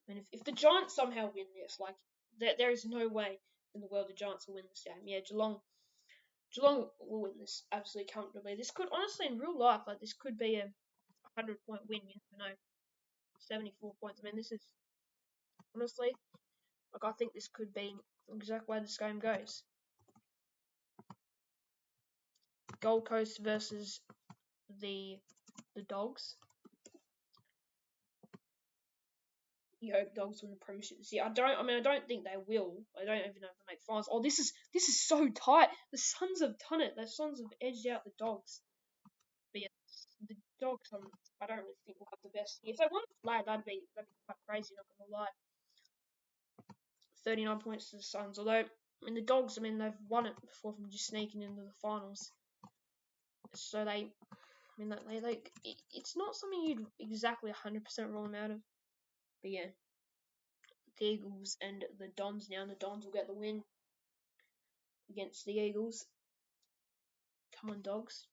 And if the Giants somehow win this, like there is no way in the world the Giants will win this game. Yeah, Geelong will win this absolutely comfortably. This could honestly, in real life, like this could be a 100-point win. You never know. 74 points. I mean, this is honestly, like I think this could be the exact way this game goes. Gold Coast versus the Dogs. You hope Dogs win the premiership this year. I don't think they will. I don't even know if they make finals. Oh, this is so tight. The Suns have done it. The Suns have edged out the Dogs. But yeah, the Dogs, I don't really think will have the best year. If they won the flag, that'd be quite crazy. Not gonna lie. 39 points to the Suns. Although, I mean, the Dogs, I mean, they've won it before from just sneaking into the finals. So it's not something you'd exactly 100% rule them out of. But yeah, the Eagles and the Dons now, and the Dons will get the win against the Eagles. Come on, Dogs.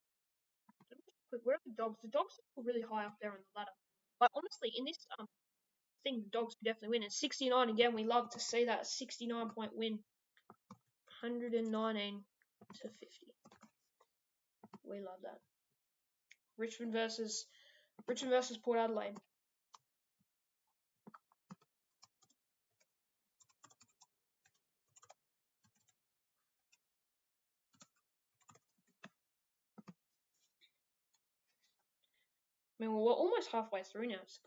Where are the Dogs? The Dogs are really high up there on the ladder. But honestly, in this thing, the Dogs could definitely win. And 69 again, we love to see that 69-point win. 119 to 50. We love that. Richmond versus Port Adelaide. I mean, we're almost halfway through now. It's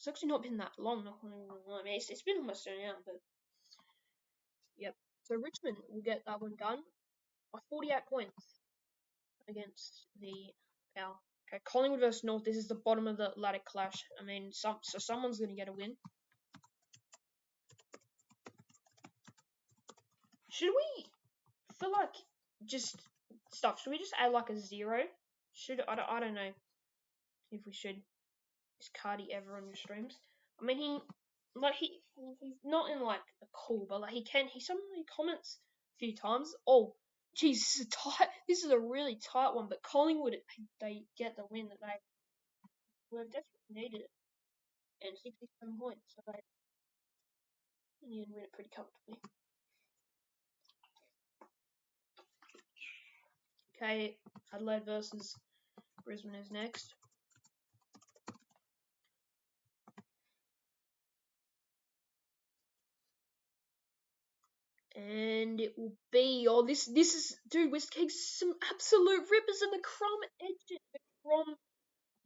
actually not been that long. Not gonna lie. I mean, it's been almost an hour, but yep. So Richmond will get that one done by 48 points against the Power. Okay, Collingwood versus North. This is the bottom of the ladder clash. I mean, someone's gonna get a win. Should we feel like just stuff? Should we just add like a 0? I don't know if we should. Is Cardi ever on your streams? I mean, he's not in like a call, but like he suddenly comments a few times. Oh, geez, this is a really tight one. But Collingwood, they get the win that they were desperately needed it, and 67 points, so they win it pretty comfortably. Okay, Adelaide versus Brisbane is next. And it will be this is dude, West Kings some absolute rippers and the Crom edged it.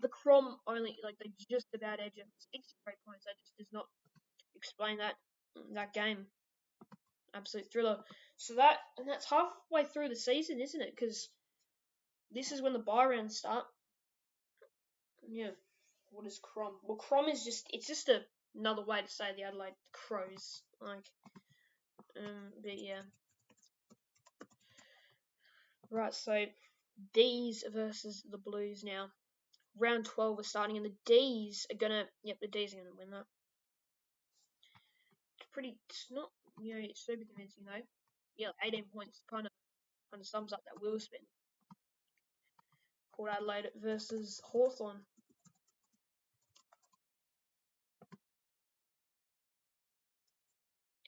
The Crom only like they just about edge it. 63 points. That just does not explain that game. Absolute thriller. So that's halfway through the season, isn't it? Because this is when the bye rounds start. Yeah. What is Crom? Well, Crom is just another way to say the Adelaide Crows. But yeah. Right, so D's versus the Blues now. Round 12 is starting, and the D's are gonna win that. It's not, super convincing though. Yeah, 18 points kind of sums up that wheel spin. Port Adelaide versus Hawthorn.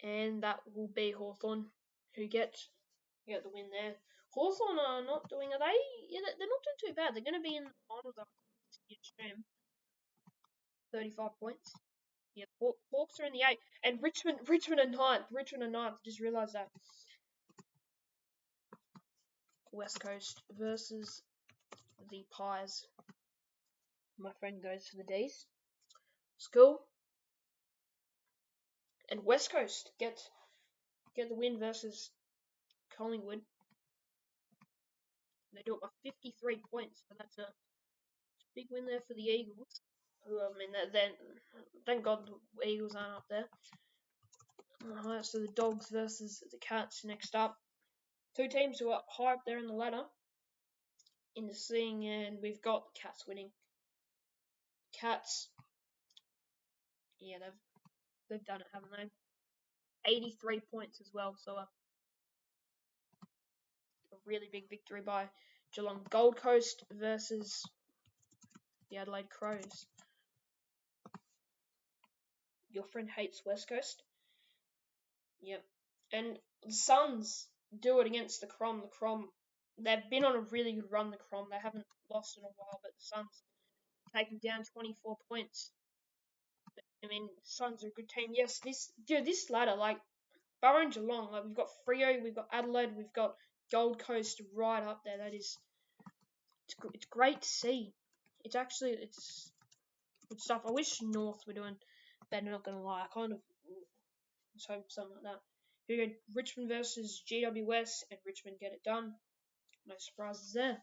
And that will be Hawthorn who get the win there. Hawthorn are not doing, are they? Yeah, they're not doing too bad. They're going to be in the finals after this stream. 35 points. Yeah, Hawks are in the 8. And Richmond are 9th. Richmond are 9th. Just realised that. West Coast versus the Pies. My friend goes for the D's. School. And West Coast get the win versus Collingwood. They do it by 53 points, so that's a big win there for the Eagles. Who, I mean, thank God the Eagles aren't up there. Alright, so the Dogs versus the Cats next up. Two teams who are high up there in the ladder in the thing, and we've got the Cats winning. Cats, yeah, they've done it, haven't they? 83 points as well, so a really big victory by Geelong. Gold Coast versus the Adelaide Crows. Your friend hates West Coast. Yep. And the Suns do it against the Crom. The Crom, they've been on a really good run, the Crom. They haven't lost in a while, but the Suns take them down 24 points. I mean, Suns are a good team. Yes, this ladder, like, Burrow and Geelong, like, we've got Freo, we've got Adelaide, we've got Gold Coast right up there. That is, it's great to see. It's good stuff. I wish North were doing better, not going to lie. I kind of was hoping something like that. Here we go, Richmond versus GWS, and Richmond get it done. No surprises there.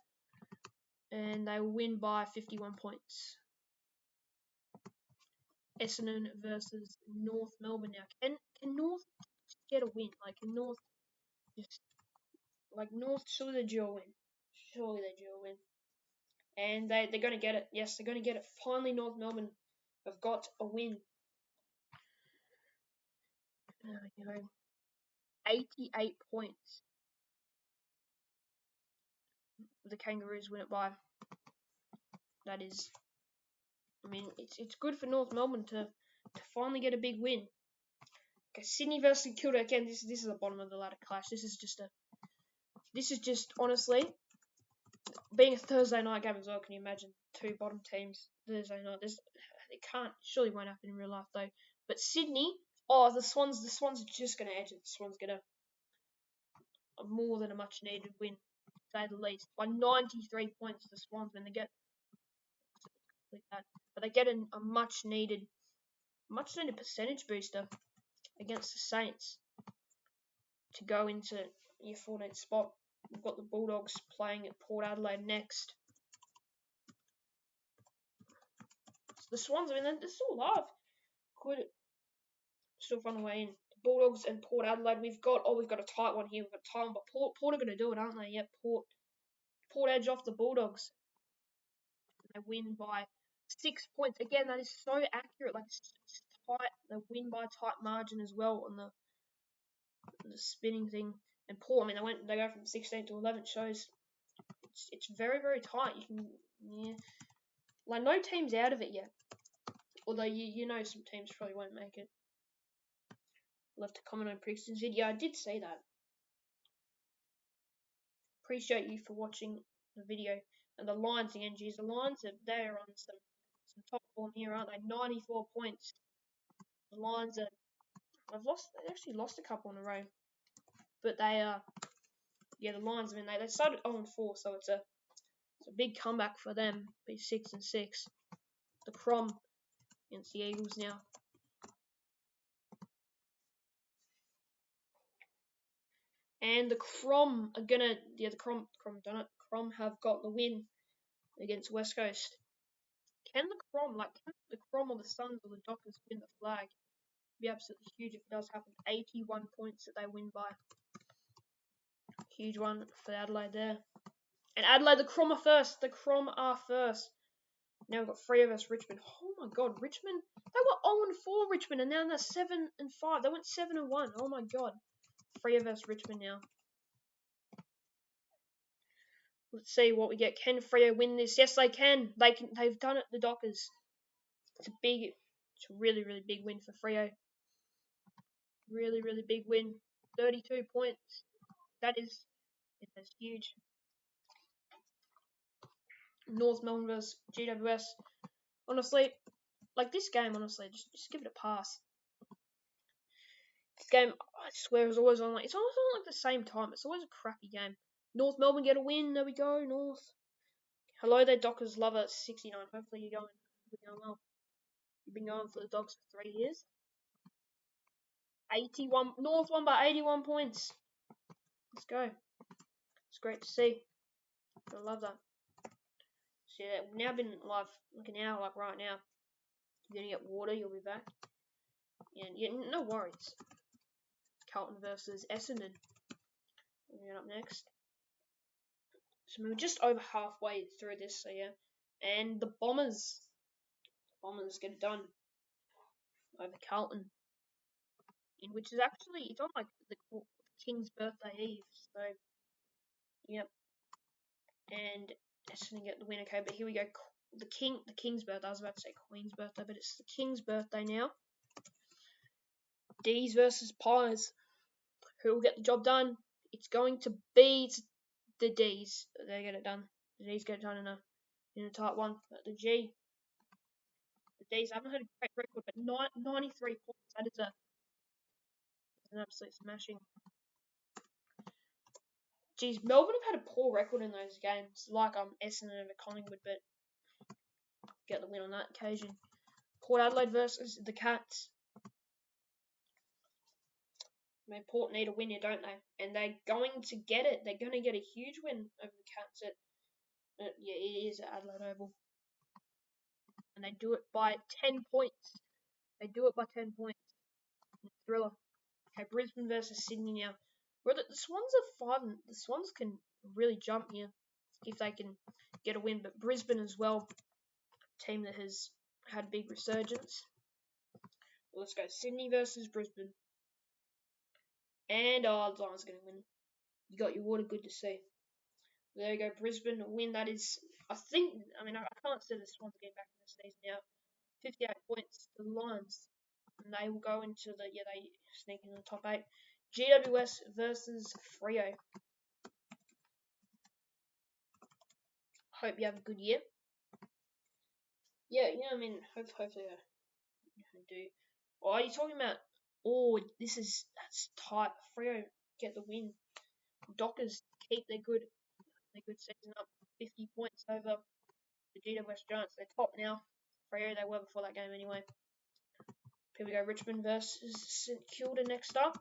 And they win by 51 points. Essendon versus North Melbourne now. Can North get a win? Like, can North just, like, North, surely they're due a win. Surely they're due a win. And they're going to get it. Yes, they're going to get it. Finally, North Melbourne have got a win. 88 points. The Kangaroos win it by. That is, I mean, it's good for North Melbourne to finally get a big win. Okay, Sydney versus Kilda again. This is the bottom of the ladder clash. This is just honestly, being a Thursday night game as well. Can you imagine two bottom teams Thursday night? It surely won't happen in real life though. But Sydney, the Swans are just going to edge it. The Swans get a more than a much needed win, to say the least, by 93 points. The Swans, when they get that, but they get a much needed percentage booster against the Saints to go into your 14th spot. We've got the Bulldogs playing at Port Adelaide next. So the Swans, I mean, they're still alive. Could still find a way in. The Bulldogs and Port Adelaide. We've got a tight one here. We've got a tight one, but Port are going to do it, aren't they? Yeah, Port edge off the Bulldogs. They win by 6 points. Again, that is so accurate. Like, it's tight. They win by tight margin as well on the spinning thing. And Port, I mean, they go from 16 to 11. Shows it's very, very tight. Like, no team's out of it yet. Although you know some teams probably won't make it. Love to comment on Princeton's video. I did say that. Appreciate you for watching the video. And the Lions, the NGs, the Lions, they're on some top form here, aren't they? 94 points. The Lions they actually lost a couple in a row. But they the Lions, I mean, they started 0-4, so it's a big comeback for them. Be 6-6. The Crom against the Eagles now. And the Crom are gonna, the Crom done it. Crom have got the win against West Coast. Can the Crom or the Suns or the Dockers win the flag? It'd be absolutely huge if it does happen. 81 points that they win by. Huge one for Adelaide there. And Adelaide, the Crom are first. The Crom are first. Now we've got Freo versus Richmond. Oh my God, Richmond! They were 0-4, Richmond, and now they're 7-5. They went 7-1. Oh my God. Freo versus Richmond now. Let's see what we get. Can Freo win this? Yes, they can. They've done it. The Dockers. It's a really, really big win for Freo. Really, really big win. 32 points. It's huge. North Melbourne versus GWS. Honestly, like this game, just give it a pass. This game, I swear, is always on it's always on like the same time. It's always a crappy game. North Melbourne get a win. There we go, North. Hello there, Dockers lover 69. Hopefully you're going well. You've been going for the Dogs for 3 years. 81. North won by 81 points. Let's go. It's great to see. I love that. So yeah, we've now been live like an hour, like right now. You're gonna get water. You'll be back. And yeah, no worries. Carlton versus Essendon. We're up next. So we're just over halfway through this, so yeah. And the Bombers get it done over Carlton, in which is actually it's on like the King's birthday eve. So yep. And Essendon get the win. Okay, but here we go. The King's birthday. I was about to say Queen's birthday, but it's the King's birthday now. D's versus Pies. Who will get the job done? It's going to be the D's. They get it done. The D's get it done in a tight one. But the D's haven't had a great record, but 93 points. That is an absolute smashing. Geez, Melbourne have had a poor record in those games, like Essendon over Collingwood, but get the win on that occasion. Port Adelaide versus the Cats. I mean, Port need a win here, don't they? And they're going to get it. They're going to get a huge win over the Cats yeah, it is at Adelaide Oval. And they do it by 10 points. They do it by 10 points. Thriller. Okay, Brisbane versus Sydney now. Where the Swans are 5, and the Swans can really jump here if they can get a win. But Brisbane as well, team that has had big resurgence. Well, let's go Sydney versus Brisbane. And the Lions are going to win. You got your water, good to see. There you go, Brisbane win. That is, I can't see the Swans getting back in the season now. 58 points to the Lions. And they will go into they sneak in the top 8. GWS versus Freo. Hope you have a good year. Yeah, hopefully I do. Or are you talking about, that's tight. Freo get the win. Dockers keep their good season up. 50 points over the GWS Giants. They're top now. Freo, they were before that game anyway. Here we go, Richmond versus St Kilda next up.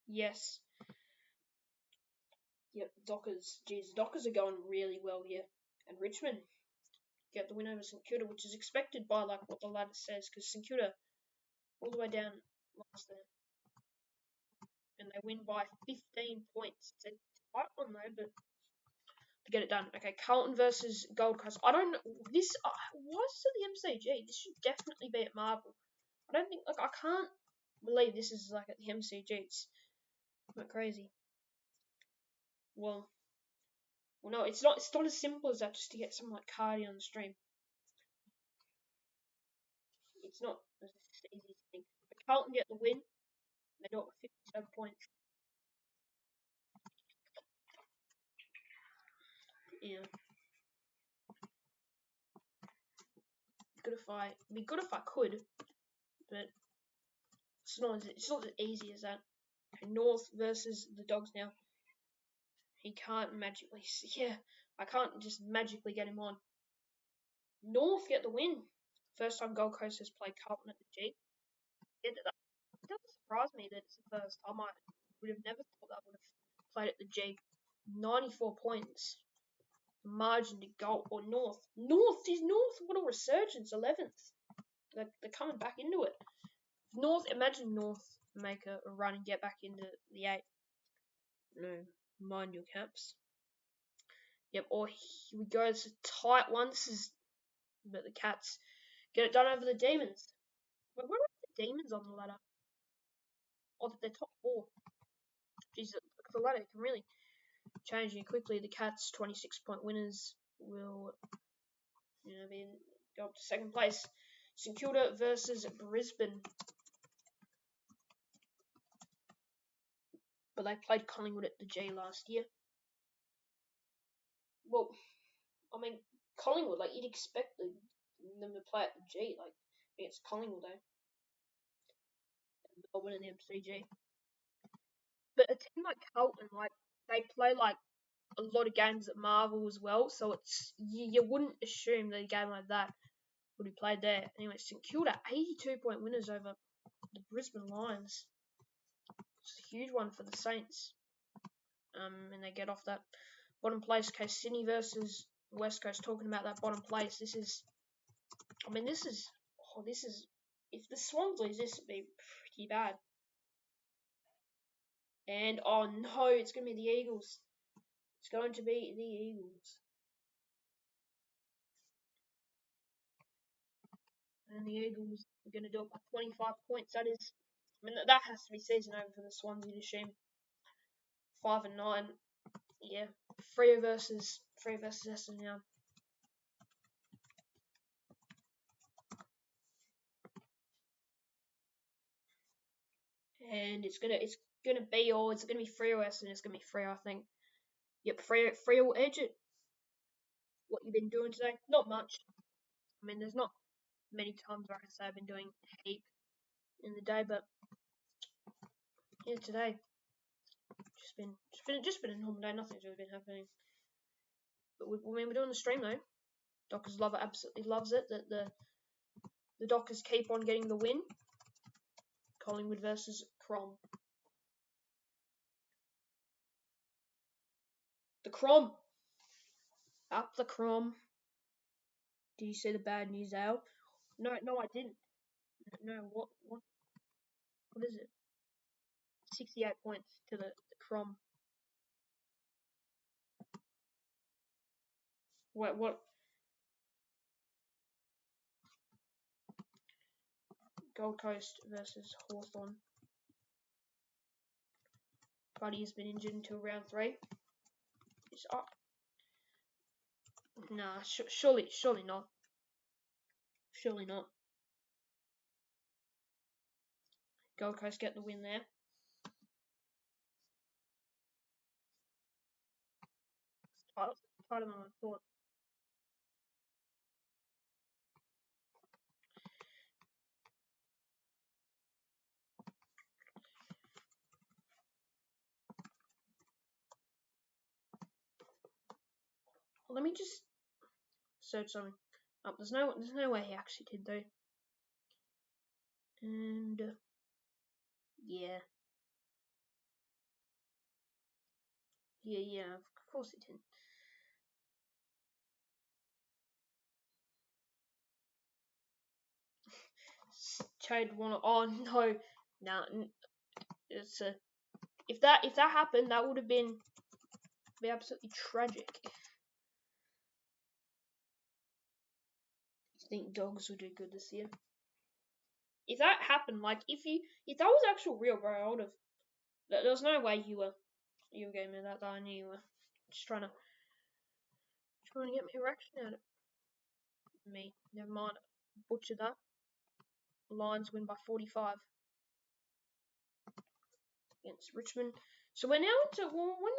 Yes. Yep, Dockers. Geez, Dockers are going really well here. And Richmond get the win over St Kilda, which is expected by like what the ladder says, because St Kilda all the way down last there. And they win by 15 points. It's a tight one though, but to get it done. Okay, Carlton versus Gold Coast. I don't know. This, why is it the MCG? This should definitely be at Marvel. I don't think, I can't believe this is like at the MCG. It's not crazy. Well, no, it's not as simple as that just to get some like Cardi on the stream. It's not as easy to think. But Carlton get the win. They got 57 points. Yeah. It'd be good if I could, but it's not as easy as that. Okay, North versus the Dogs now. He can't magically. Yeah, I can't just magically get him on. North get the win. First time Gold Coast has played Carlton at the G. It doesn't surprise me that it's the first time. I would have never thought that would have played at the G. 94 points. Margin to go or North. North, what a resurgence, 11th. They're coming back into it. Imagine North make a run and get back into the 8. No, mind your caps. Yep, or here we go. It's a tight one. But the Cats get it done over the Demons. Where are the Demons on the ladder? Oh, they're top 4. Jeez, the ladder can really change here quickly. The Cats, 26-point winners, will go up to second place. St Kilda versus Brisbane. But they played Collingwood at the G last year. Well, Collingwood, you'd expect them to play at the G, against Collingwood, though. Melbourne and the MCG. But a team like Carlton, they play, a lot of games at Marvel as well, so it's you wouldn't assume that a game like that would be played there. Anyway, St Kilda, 82-point winners over the Brisbane Lions. It's a huge one for the Saints. And they get off that bottom place. Okay, Sydney versus West Coast talking about that bottom place. This is, if the Swans lose, this would be pretty bad. And oh no, it's going to be the Eagles. It's going to be the Eagles. And the Eagles are going to do it by 25 points. That has to be season over for the Swans, you'd assume. 5-9. Yeah. Freo versus Essendon now. And it's gonna be Freo Essendon. It's gonna be Freo, I think. Yep, Freo will edge it. What you've been doing today? Not much. There's not many times where I can say I've been doing a heap in the day, but yeah, today just been a normal day. Nothing's really been happening. But we're doing the stream though. Dockers absolutely loves it that the Dockers keep on getting the win. Collingwood versus Crom. The Crom. Up the Crom. Did you see the bad news, Al? No, I didn't. No, what is it? 68 points to the Crom. What? Gold Coast versus Hawthorn. Buddy has been injured until round 3. It's up. Nah, surely not. Surely not. Gold Coast get the win there. Tighter than I thought. Let me just search something up. There's no way he actually did though. And yeah, of course he didn't. Chad wanna. Oh no, it's a. If that happened, that would have been absolutely tragic. I think Dogs will do good this year. If that happened, like if that was actual real, bro, I would have. There's no way you were getting me that. I knew you were just trying to get me a reaction out of me. Never mind, butchered that. Lions win by 45 against Richmond. So we're now into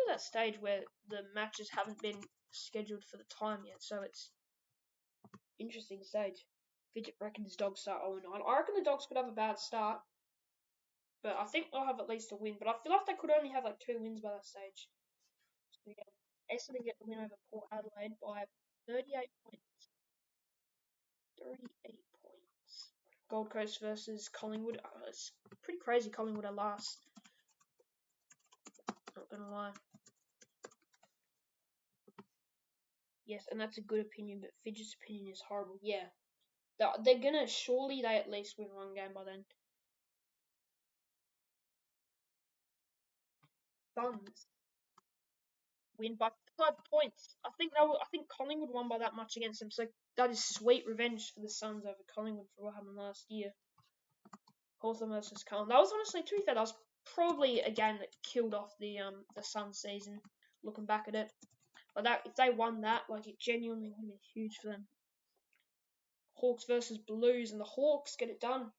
that stage where the matches haven't been scheduled for the time yet. So it's interesting stage. Fidget reckons Dogs start 0-9. I reckon the Dogs could have a bad start, but I think they'll have at least a win. But I feel like they could only have like 2 wins by that stage. So yeah, Essendon get the win over Port Adelaide by 38 points. 38 points. Gold Coast versus Collingwood. It's pretty crazy. Collingwood are last. Not gonna lie. Yes, and that's a good opinion, but Fidget's opinion is horrible. Yeah, they're gonna surely they at least win one game by then. Suns win by 5 points. I think Collingwood won by that much against them, so that is sweet revenge for the Suns over Collingwood for what happened last year. Hawthorn versus Carlton. That was honestly, to be fair, that was probably a game that killed off the Suns season. Looking back at it, but if they won that, like it genuinely would have been huge for them. Hawks versus Blues, and the Hawks get it done. And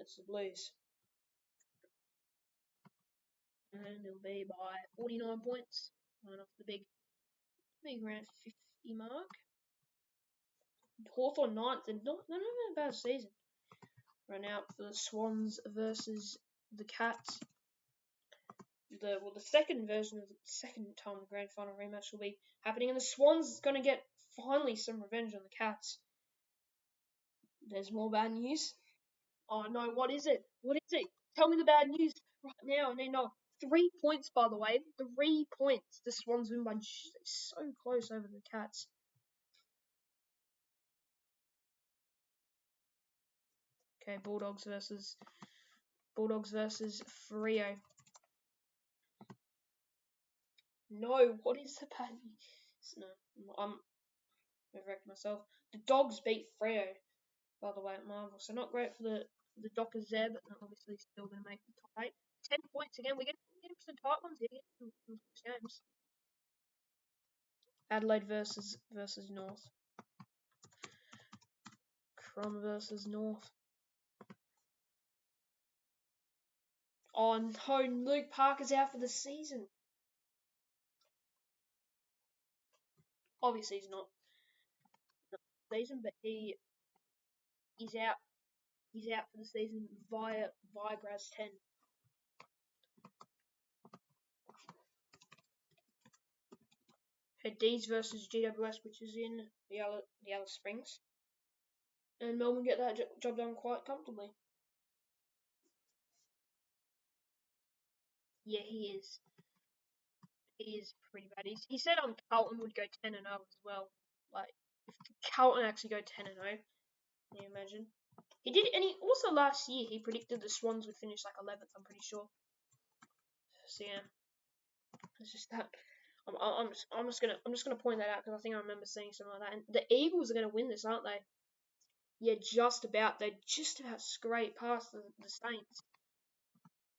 it's the Blues. And it'll be by 49 points. Line off the big round 50 mark. Hawthorn 9th, and not having a bad season. Right now for the Swans versus the Cats. The second version of the second time the grand final rematch will be happening, and the Swans is going to get finally some revenge on the Cats. There's more bad news. Oh no, what is it? What is it? Tell me the bad news right now. I need to know. 3 points, by the way. 3 points. The Swans win by so close over the Cats. Okay, Bulldogs versus Freo. No, what is the patty? No, I'm correct myself. The Dogs beat Freo, by the way, at Marvel. So not great for the Dockers there, but obviously still going to make the top 8. 10 points again. We're getting some tight ones here. Some games. Adelaide versus North. Crom versus North. Oh no, Luke Parker's out for the season. Obviously he's not season, but he's out. He's out for the season via Graz 10. D's versus GWS, which is in the Alice Springs, and Melbourne get that job done quite comfortably. Yeah, he is. He is pretty bad. He said Carlton would go 10-0 as well. Like if Carlton actually go 10-0, can you imagine? He did, and he also last year he predicted the Swans would finish like 11th. I'm pretty sure. So yeah, it's just that. I'm just gonna point that out because I think I remember seeing something like that. And the Eagles are gonna win this, aren't they? Yeah, just about. They just about scrape past the Saints.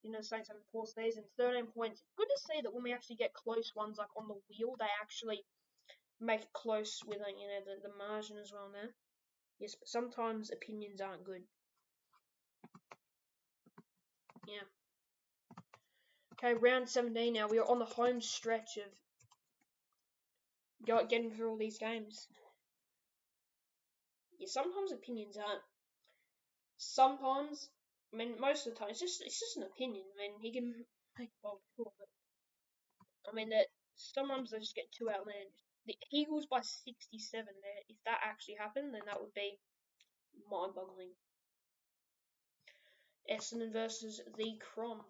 You know, the Saints having a poor season, 13 points. Good to see that when we actually get close ones like on the wheel, they actually make it close with the margin as well now. Yes, but sometimes opinions aren't good. Yeah. Okay, round 17 now. We are on the home stretch of getting through all these games. Yeah, sometimes opinions aren't. Sometimes, I mean, most of the time, it's just an opinion. I mean, he can make a bold call, but I mean that sometimes they just get too outlandish. The Eagles by 67 there. If that actually happened, then that would be mind-boggling. Essendon versus the Crom.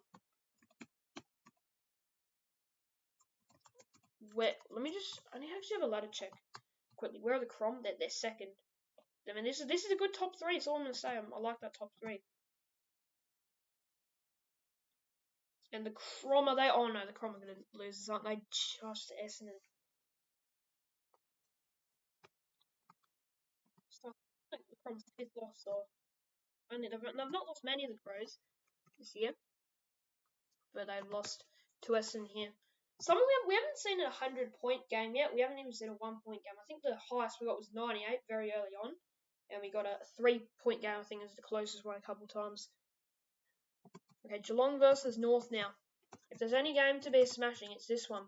Let me just. I actually have a ladder check quickly. Where are the Crom? They're second. I mean, this is a good top 3. That's all I'm gonna say. I like that top 3. And the Crom, are they? Oh no, the Crom are gonna lose, aren't they? Just Essendon. So I think the Crom's 5th loss, or they've not lost many of the Crows this year, but they've lost to Essendon here. We haven't seen a 100-point game yet. We haven't even seen a 1-point game. I think the highest we got was 98 very early on, and we got a 3-point game. I think is the closest one a couple times. Okay, Geelong versus North now. If there's any game to be a smashing, it's this one.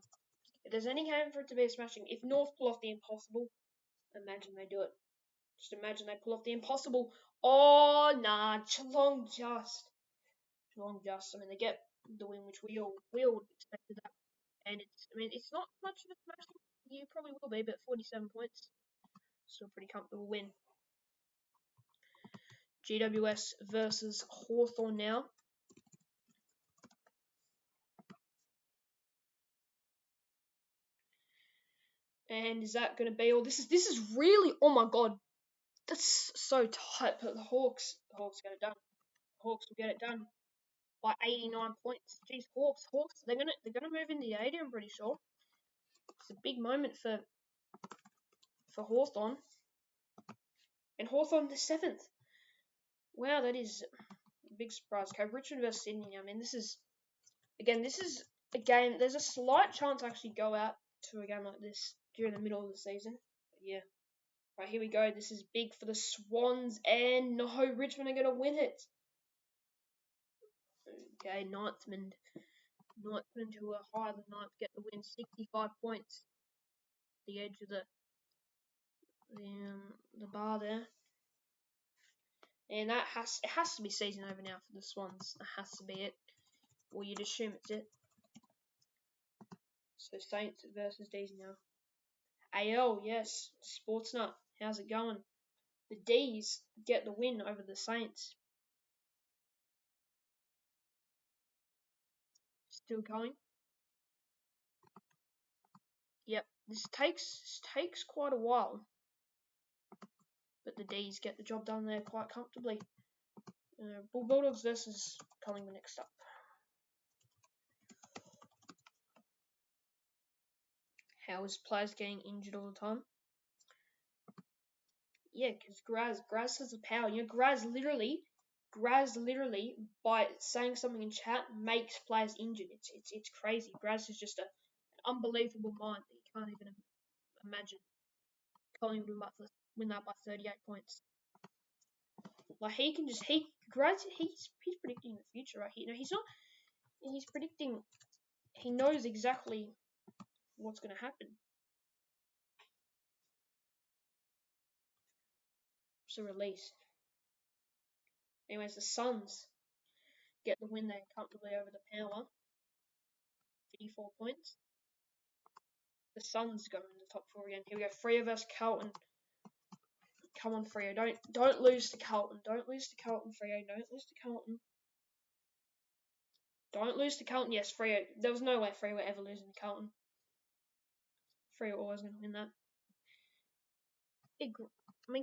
If there's any game for it to be a smashing, if North pull off the impossible, imagine they do it. Just imagine they pull off the impossible. Oh, nah, Geelong just. I mean, they get the win, which we all expected that. And it's not much of a smashing. You probably will be, but 47 points. Still pretty comfortable win. GWS versus Hawthorn now. And is that going to be all? This is really, oh my god, that's so tight. But the Hawks get it done. Hawks will get it done by 89 points. Jeez, Hawks, they're gonna move in the 80. I'm pretty sure. It's a big moment for Hawthorn. And Hawthorn the 7th. Wow, that is a big surprise. Okay, Richmond versus Sydney. I mean, this is a game. There's a slight chance I actually go out to a game like this during the middle of the season. But yeah. Right, here we go. This is big for the Swans, and no, Richmond are going to win it. Okay, Knightsman to a higher than ninth get the win, 65 points. The edge of the bar there, and it has to be season over now for the Swans. It has to be it. Well, you'd assume it's it. So Saints versus D's now. AL, yes, Sportsnut. How's it going? The D's get the win over the Saints. Still going. Yep, this takes quite a while, but the D's get the job done there quite comfortably. Bulldogs versus Collingwood next up. How is players getting injured all the time? Yeah, because Graz has the power. Graz literally, by saying something in chat makes players injured. It's crazy. Graz is just an unbelievable mind that you can't even imagine. Collingwood win that by 38 points. Like Graz, he's predicting the future, right? He's not. He's predicting. He knows exactly what's going to happen. So released. Anyways, the Suns get the win there comfortably over the Power. 54 points. The Suns go in the top four again. Here we go. Freo versus Carlton. Come on, Freo. Don't lose to Carlton. Don't lose to Carlton, Freo. Don't lose to Carlton. Don't lose to Carlton. Yes, Freo. There was no way Freo were ever losing to Carlton. Freo always going to win that.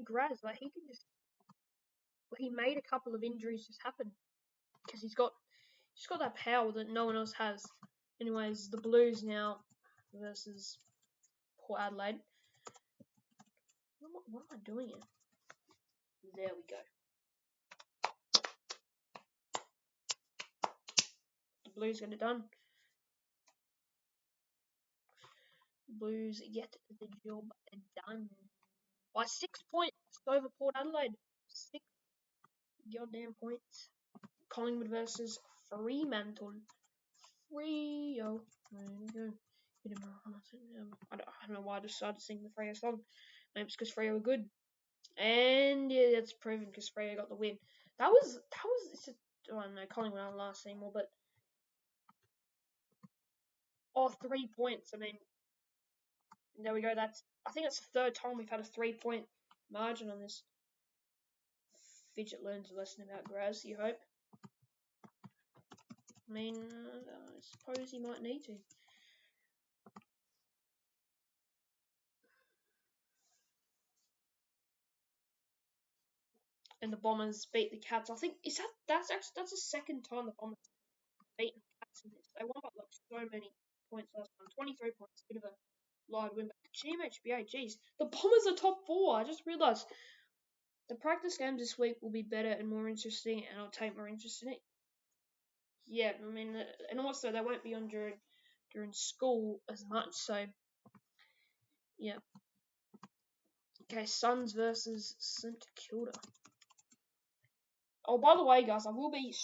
Graz, like he made a couple of injuries just happen because he's got that power that no one else has. Anyways, the Blues now versus Port Adelaide. What am I doing here? There we go. The Blues get it done. Blues get the job done by 6 points over Port Adelaide. 6 goddamn points. Collingwood versus Fremantle. Freo. I don't know why I decided to sing the Freo song. Maybe it's because Freo were good. And yeah, that's proven because Freo got the win. That was I don't know, Collingwood on last anymore, but 3 points. I mean, there we go. I think that's the third time we've had a 3-point margin on this. Fidget learns a lesson about Graz, you hope. I mean, I suppose he might need to. And the Bombers beat the Cats. I think that's the second time the Bombers beaten the Cats in this. They won by so many points last time. 23 points, a bit of a light win. But GMHBA, geez, the Bombers are top 4. I just realised the practice games this week will be better and more interesting, and I'll take more interest in it. Yeah, I mean, and also they won't be on during school as much, so yeah. Okay, Suns versus St Kilda. Oh, by the way, guys, I will be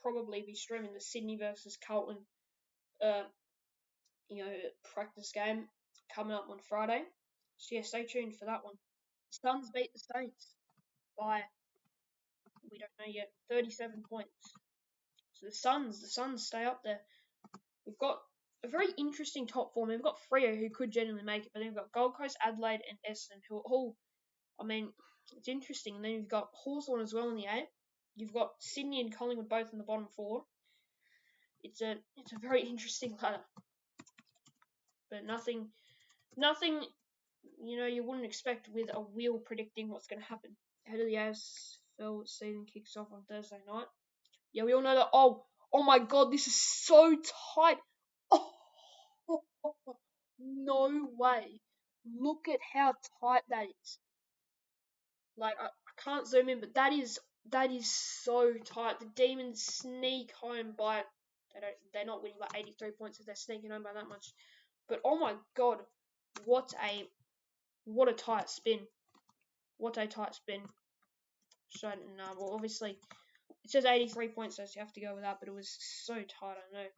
probably streaming the Sydney versus Carlton, practice game coming up on Friday. So yeah, stay tuned for that one. Suns beat the Saints by, we don't know yet, 37 points. So the Suns stay up there. We've got a very interesting top four. We've got Freo, who could genuinely make it, but then we've got Gold Coast, Adelaide, and Essendon, who all, I mean, it's interesting. And then you've got Hawthorn as well in the 8. You've got Sydney and Collingwood both in the bottom 4. It's a very interesting ladder, but nothing you wouldn't expect with a wheel predicting what's going to happen. Ahead of the AFL season kicks off on Thursday night. Yeah, we all know that. Oh my God, this is so tight. Oh, no way. Look at how tight that is. Like, I can't zoom in, but that is so tight. The Demons sneak home by, they're not winning by 83 points if they're sneaking home by that much. But oh my God, what a tight spin. What a tight spin. So, no, well, obviously, it says 83 points, so you have to go with that, but it was so tight, I know.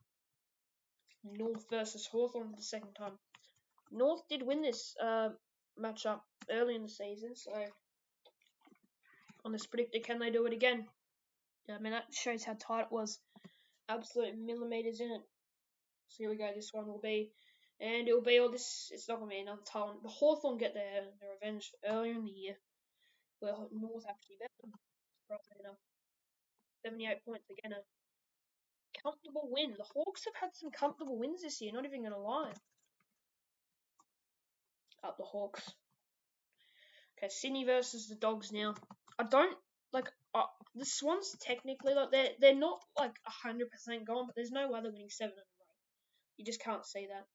North versus Hawthorn for the second time. North did win this matchup early in the season, so on this predictor, can they do it again? Yeah, I mean, that shows how tight it was. Absolute millimeters in it. So here we go, this one will be, and it'll be all this, it's not going to be another tight one. The Hawthorn get their revenge earlier in the year, where North actually bet them. 78 points again. Comfortable win. The Hawks have had some comfortable wins this year, not even going to lie. Up the Hawks. Okay, Sydney versus the Dogs now. I don't like the Swans technically like they're not like 100% gone, but there's no way they're winning 7 in a row. You just can't see that.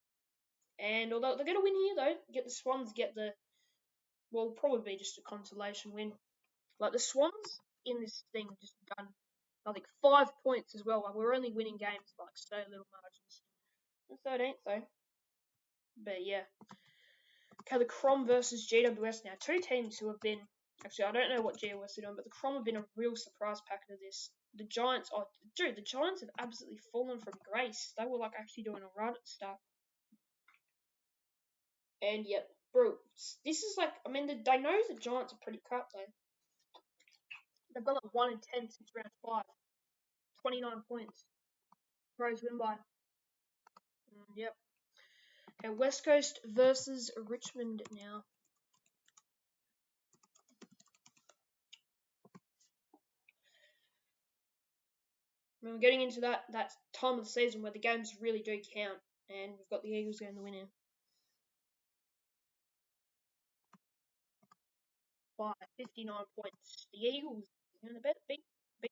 And although they're going to win here though, get the Swans get the probably just a consolation win. Like the Swans in this thing have just done I think 5 points as well. Like we're only winning games by like so little margins. The 13th though. But yeah. Okay, the Crom versus GWS now. Two teams who have been actually I don't know what GWS are doing, but the Crom have been a real surprise packet of this. The Giants the Giants have absolutely fallen from grace. They were like actually doing alright at the start. And yet, bro, this is like they know the Giants are pretty crap though. They've got like 1 in 10 since round 5. 29 points. Crows win by. Yep. Okay, West Coast versus Richmond now. We're getting into that time of the season where the games really do count, and we've got the Eagles going to win in by 59 points. The Eagles, the big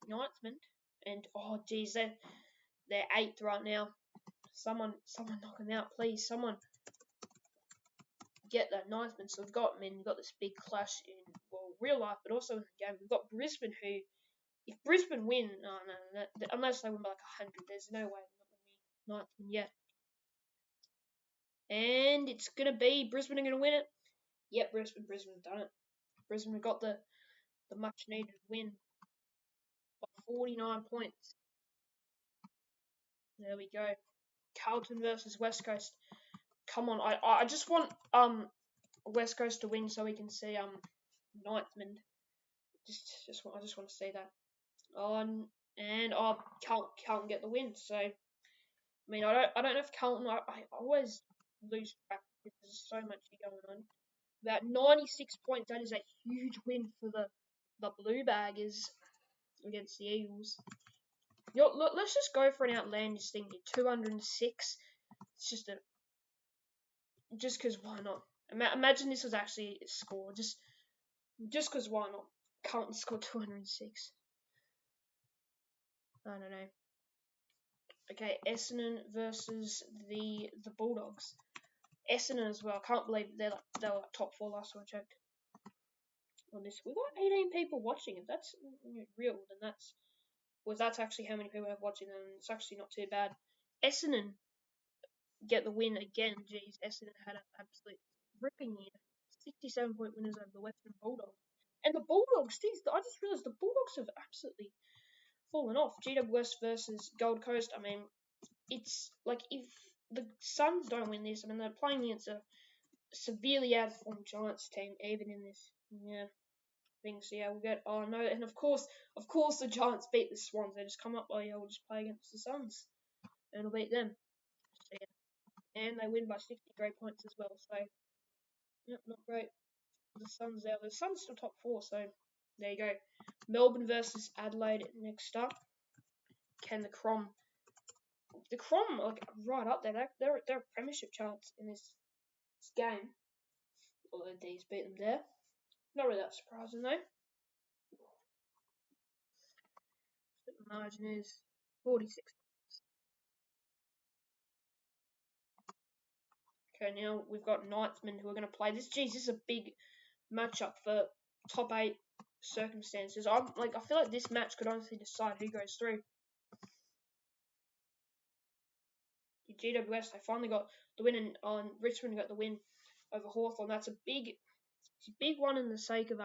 Knightsmen, and oh geez, they're 8th right now. Someone knock them out, please. Someone get that Knightsmen. So we've got this big clash in real life, but also in the game. We've got Brisbane who. If Brisbane win, unless they win by like 100, there's no way they're not going to be 9th yet. And it's going to be Brisbane are going to win it. Yep, Brisbane done it. Brisbane got the much needed win by 49 points. There we go. Carlton versus West Coast. Come on, I just want West Coast to win so we can see Knightsman. I just want to see that. And Carlton get the win. So I don't know if Carlton. I always lose track because there's so much going on. About 96 points. That is a huge win for the Blue Baggers against the Eagles. Let's just go for an outlandish thing here. 206. It's just because why not? Imagine this was actually a score. Just because why not? Carlton scored 206. I don't know. Okay, Essendon versus the Bulldogs. Essendon as well. I can't believe they were like top 4 last time I checked. On this, we've got 18 people watching. If that's real, then that's actually how many people have watching, and it's actually not too bad. Essendon get the win again. Jeez, Essendon had an absolute ripping year. 67-point winners over the Western Bulldogs. And the Bulldogs, geez, I just realised the Bulldogs have absolutely fallen off. GWS versus Gold Coast. It's like if the Suns don't win this, they're playing against a severely out of form Giants team, even in this thing. So we'll get no, and of course the Giants beat the Swans. They just come up, we'll just play against the Suns, and we'll beat them. So, and they win by 63 points as well. So not great. The Suns there. The Suns still top 4. So there you go. Melbourne versus Adelaide next up. Can the Crom like right up there? They're premiership chance in this game. Although D's beat them there. Not really that surprising though. The margin is 46. Okay, now we've got Knightsmen who are going to play this. Geez, this is a big matchup for top 8 circumstances. I feel like this match could honestly decide who goes through. The GWS, they finally got the win on Richmond got the win over Hawthorn. That's a big one in the sake of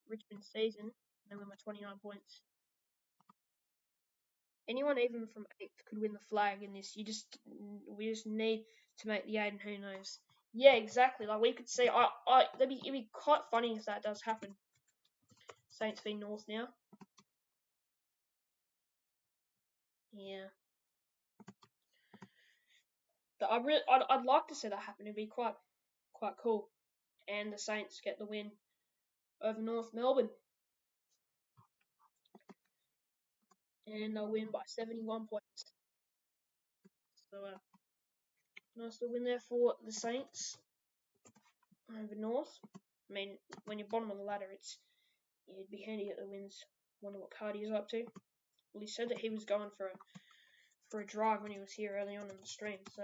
Richmond's season. They win by 29 points. Anyone even from 8th could win the flag in this. We just need to make the 8, and who knows. Yeah, exactly. Like we could see, it'd be quite funny if that does happen. Saints v North now. Yeah. But I'd like to see that happen. It'd be quite cool. And the Saints get the win over North Melbourne. and they'll win by 71 points. So nice little win there for the Saints over North. I mean, when you're bottom of the ladder, it'd be handy at the wins. Wonder what Cardi is up to. Well, he said that he was going for a drive when he was here early on in the stream. So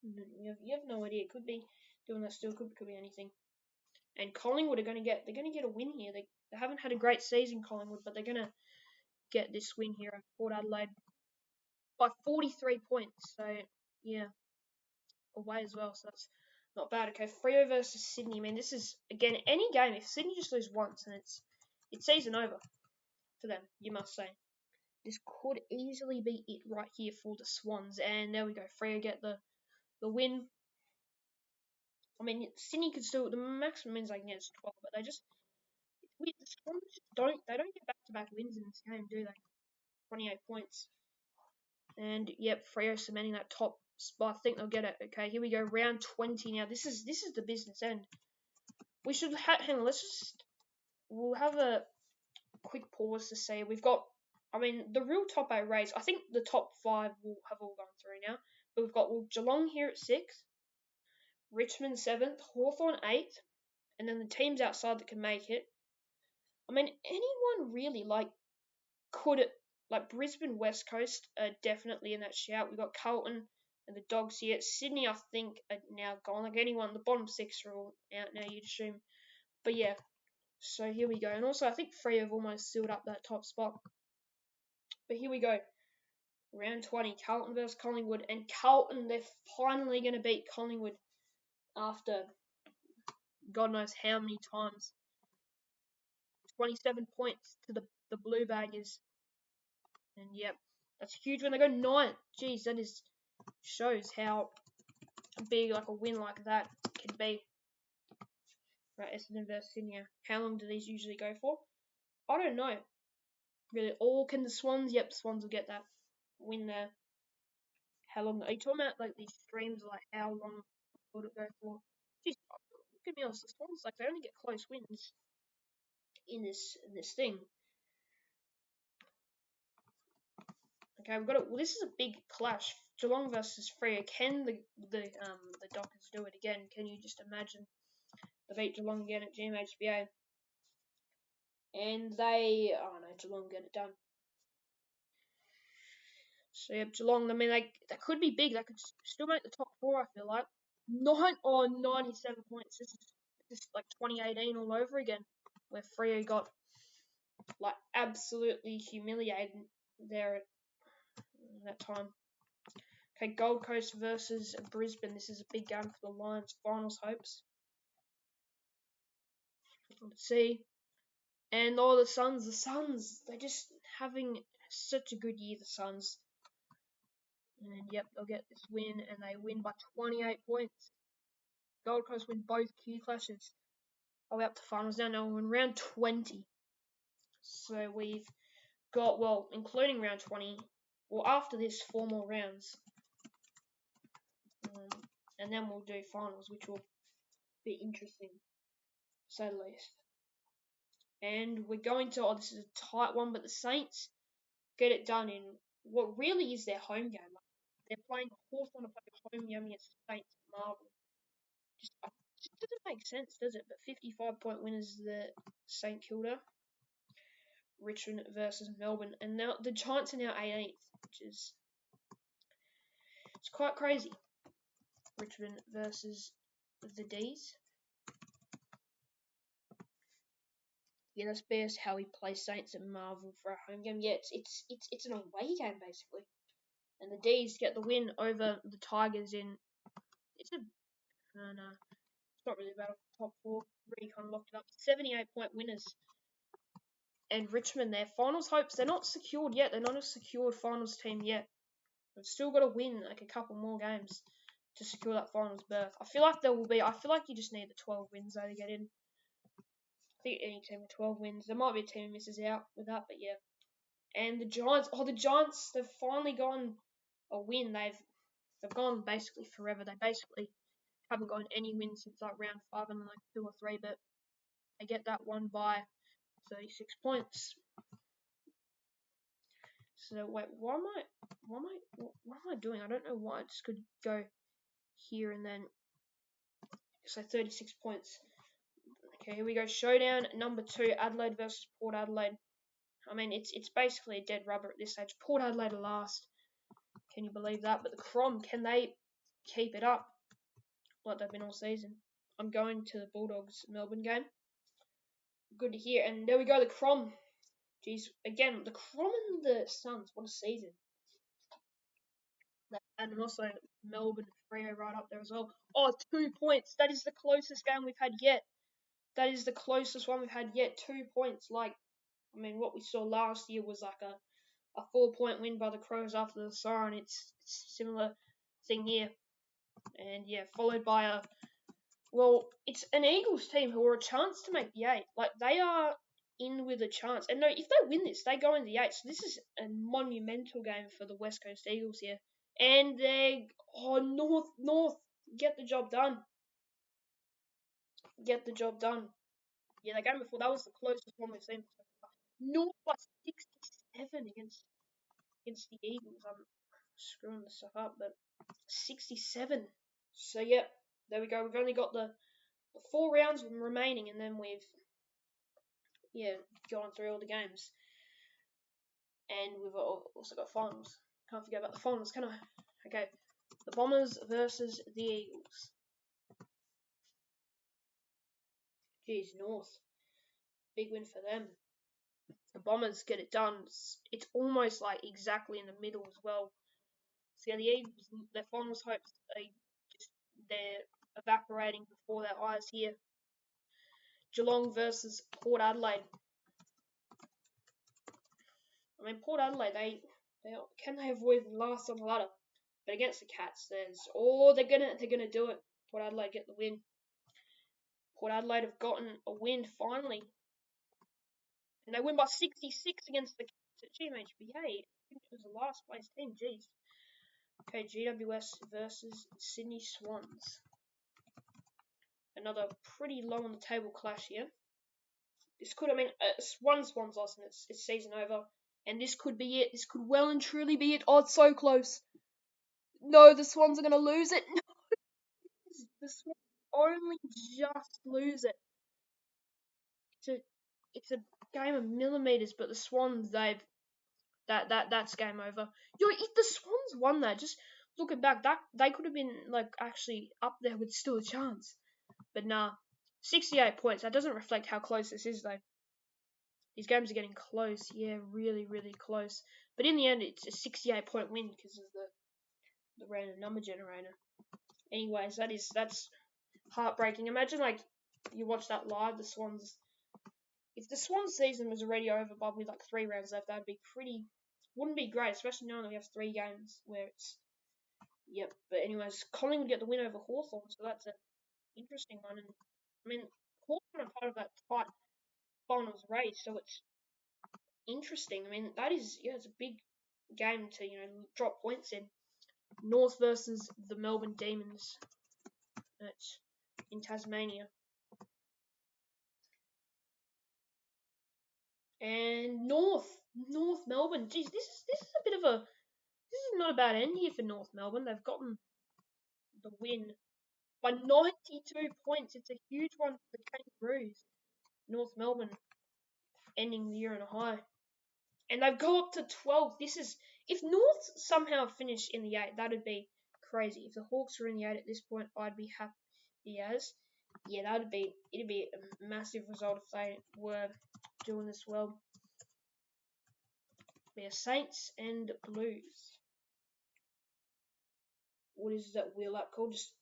you have no idea. It could be doing that still. Could be anything. And Collingwood they're going to get a win here. They haven't had a great season, Collingwood, but they're going to get this win here at Port Adelaide by 43 points. So yeah, away as well. So that's not bad. Okay, Freo versus Sydney. I mean, this is again any game. If Sydney just lose once, then it's season over for them. You must say. This could easily be it right here for the Swans. And there we go. Freo get the win. I mean, Sydney could still the maximum wins they can get is 12, but the Swans don't get back to back wins in this game, do they? 28 points. And yep, Freo cementing that top spot. I think they'll get it. Okay, here we go. Round 20 now. This is the business end. We should hang on. We'll have a quick pause to say we've got. I mean, the real top 8 race. I think the top 5 will have all gone through now. But we've got Geelong here at 6th, Richmond 7th, Hawthorn 8th, and then the teams outside that can make it. I mean, anyone really could it like Brisbane West Coast are definitely in that shout. We've got Carlton and the Dogs here. Sydney, I think, are now gone. Like anyone, the bottom 6 are all out now, you'd assume. But yeah, so here we go. And also, I think Free have almost sealed up that top spot. But here we go. Round 20, Carlton versus Collingwood. And Carlton, they're finally going to beat Collingwood after God knows how many times. 27 points to the Blue Baggers. And yep, that's huge when they go 9. Jeez, that shows how big like a win like that can be. Right, Essendon versus Sydney. How long do these usually go for? I don't know. Really, or can the Swans? Yep, Swans will get that win there. How long are you talking about? Like these streams, like how long would it go for? Jeez, look at me honest. The Swans they only get close wins in this thing. Okay, we've got it. Well, this is a big clash. Geelong versus Freo. Can the Dockers do it again? Can you just imagine they beat Geelong again at GMHBA? And Geelong get it done. So yeah, Geelong. I mean, they could be big. They could still make the top 4. I feel like 97 points. This is like 2018 all over again, where Freo got absolutely humiliated there at that time. Okay, Gold Coast versus Brisbane. This is a big game for the Lions. Finals hopes. Let's see. And the Suns, they're just having such a good year, the Suns. And yep, they'll get this win, and they win by 28 points. Gold Coast win both Q clashes. Are we up to finals now? No, we're in round 20. So we've got, including round 20, after this, 4 more rounds. And then we'll do finals, which will be interesting, to say the least. And we're going to, this is a tight one, but the Saints get it done in what really is their home game. They're playing Hawthorn to play home game against the Saints at Marvel. Just doesn't make sense, does it? But 55-point winners the St Kilda. Richmond versus Melbourne. And now the Giants are now 18th, which is it's quite crazy. Richmond versus the D's. Yeah, that's best how we play Saints at Marvel for a home game. Yeah, it's an away game basically. And the D's get the win over the Tigers in it's not really about top 4. Recon locked it up. 78-point winners. And Richmond, their finals hopes, they're not secured yet. They're not a secured finals team yet. They've still got to win a couple more games to secure that finals berth. I feel like you just need the 12 wins though to get in. I think any team with 12 wins. There might be a team who misses out with that, but yeah. And the Giants, they've finally gone a win. They've gone basically forever. They basically haven't gotten any wins since round 5 and 2 or 3, but they get that one by 36 points. So wait, what am I doing? I don't know why. I just could go here and then. So 36 points. Okay, here we go. Showdown number 2, Adelaide versus Port Adelaide. I mean, it's basically a dead rubber at this stage. Port Adelaide are last. Can you believe that? But the Crom, can they keep it up like they've been all season? I'm going to the Bulldogs Melbourne game. Good to hear. And there we go, the Crom. Jeez, again, the Crom and the Suns. What a season. And also Melbourne Freo right up there as well. Oh, 2 points. That is the closest game we've had yet. That is the closest one we've had yet. 2 points. Like, I mean, what we saw last year was like a 4-point win by the Crows after the siren. It's a similar thing here. And yeah, followed by it's an Eagles team who are a chance to make the 8. Like, they are in with a chance. And no, if they win this, they go in the 8. So this is a monumental game for the West Coast Eagles here. And North, get the job done. Get the job done. Yeah, the game before, that was the closest one we've seen. North by 67 against the Eagles. I'm screwing this stuff up, but 67. So yeah, there we go. We've only got the 4 rounds remaining, and then we've gone through all the games, and we've also got finals. Can't forget about the finals, can I? Okay, the Bombers versus the Eagles. Geez, North, big win for them. The Bombers get it done. It's almost like exactly in the middle as well. So yeah, the Eagles, their finals hopes, they're evaporating before their eyes here. Geelong versus Port Adelaide. I mean, Port Adelaide, they avoid last on the ladder? But against the Cats, they're gonna do it. Port Adelaide get the win. Port Adelaide have gotten a win finally, and they win by 66 against the Cats at GMHBA. I think it was the last place team. Jeez. Okay, GWS versus Sydney Swans. Another pretty low on the table clash here. This could, Swans lost and it's season over. And this could be it. This could well and truly be it. Oh, it's so close. No, the Swans are going to lose it. No, the Swans only just lose it. It's a game of millimeters, but the Swans, that's game over. If the Swans won that, just looking back, that they could have been like actually up there with still a chance. But nah, 68 points. That doesn't reflect how close this is though. These games are getting close, yeah, really, really close. But in the end, it's a 68-point win because of the random number generator. Anyways, that's heartbreaking. Imagine like you watch that live, the Swans. If the Swans season was already over by with like 3 rounds left, that'd be wouldn't be great, especially knowing that we have 3 games where it's yep. But anyways, Collingwood get the win over Hawthorn, so that's an interesting one. And I mean, Hawthorn are part of that tight finals race, so it's interesting. I mean, it's a big game to drop points in. North versus the Melbourne Demons. That's in Tasmania. And North Melbourne. Geez, this is a bit of a this is not a bad end here for North Melbourne. They've gotten the win by 92 points. It's a huge one for the Kangaroos. North Melbourne ending the year on a high. And they've go up to 12. If North somehow finish in the 8, that'd be crazy. If the Hawks were in the 8 at this point, I'd be happy as. Yeah, it'd be a massive result if they were doing this well. Yeah, Saints and Blues. What is that wheel app called? Just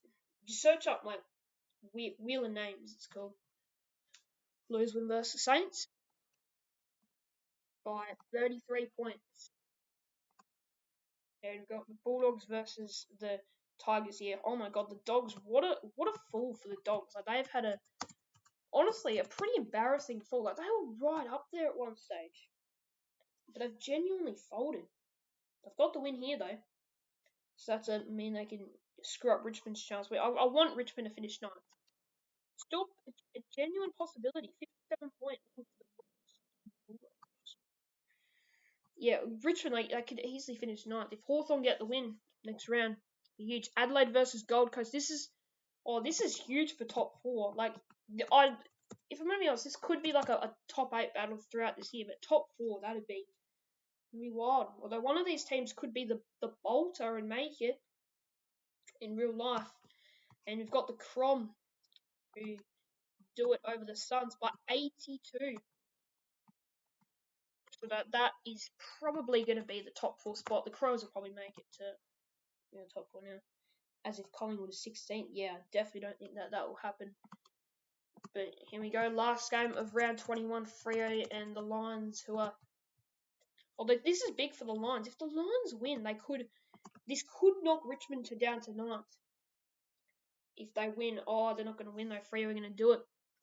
search up like wheel of names. It's called Blues win versus Saints by 33 points. And we've got the Bulldogs versus the Tigers here. Oh my god, the Dogs! What a fall for the Dogs! Like they've had honestly a pretty embarrassing fall. Like they were right up there at one stage, but they've genuinely folded. They've got the win here though, so that's mean they can screw up Richmond's chance. I want Richmond to finish ninth. Still a genuine possibility. 57 points. Yeah, Richmond, like, they could easily finish ninth. If Hawthorn get the win next round, huge. Adelaide versus Gold Coast. This is huge for top four. Like, if I'm gonna be honest, this could be like a top 8 battle throughout this year, but top four, that'd be wild. Although one of these teams could be the Bolter and make it in real life. And we've got the Crom who do it over the Suns by 82. So that is probably going to be the top 4 spot. The Crows will probably make it to top 4 now. As if Collingwood is 16th. Yeah, I definitely don't think that will happen. But here we go. Last game of round 21. Freo and the Lions, who are. Although this is big for the Lions. If the Lions win, this could knock Richmond down to 9th. If they win, they're not going to win though. Freo are going to do it.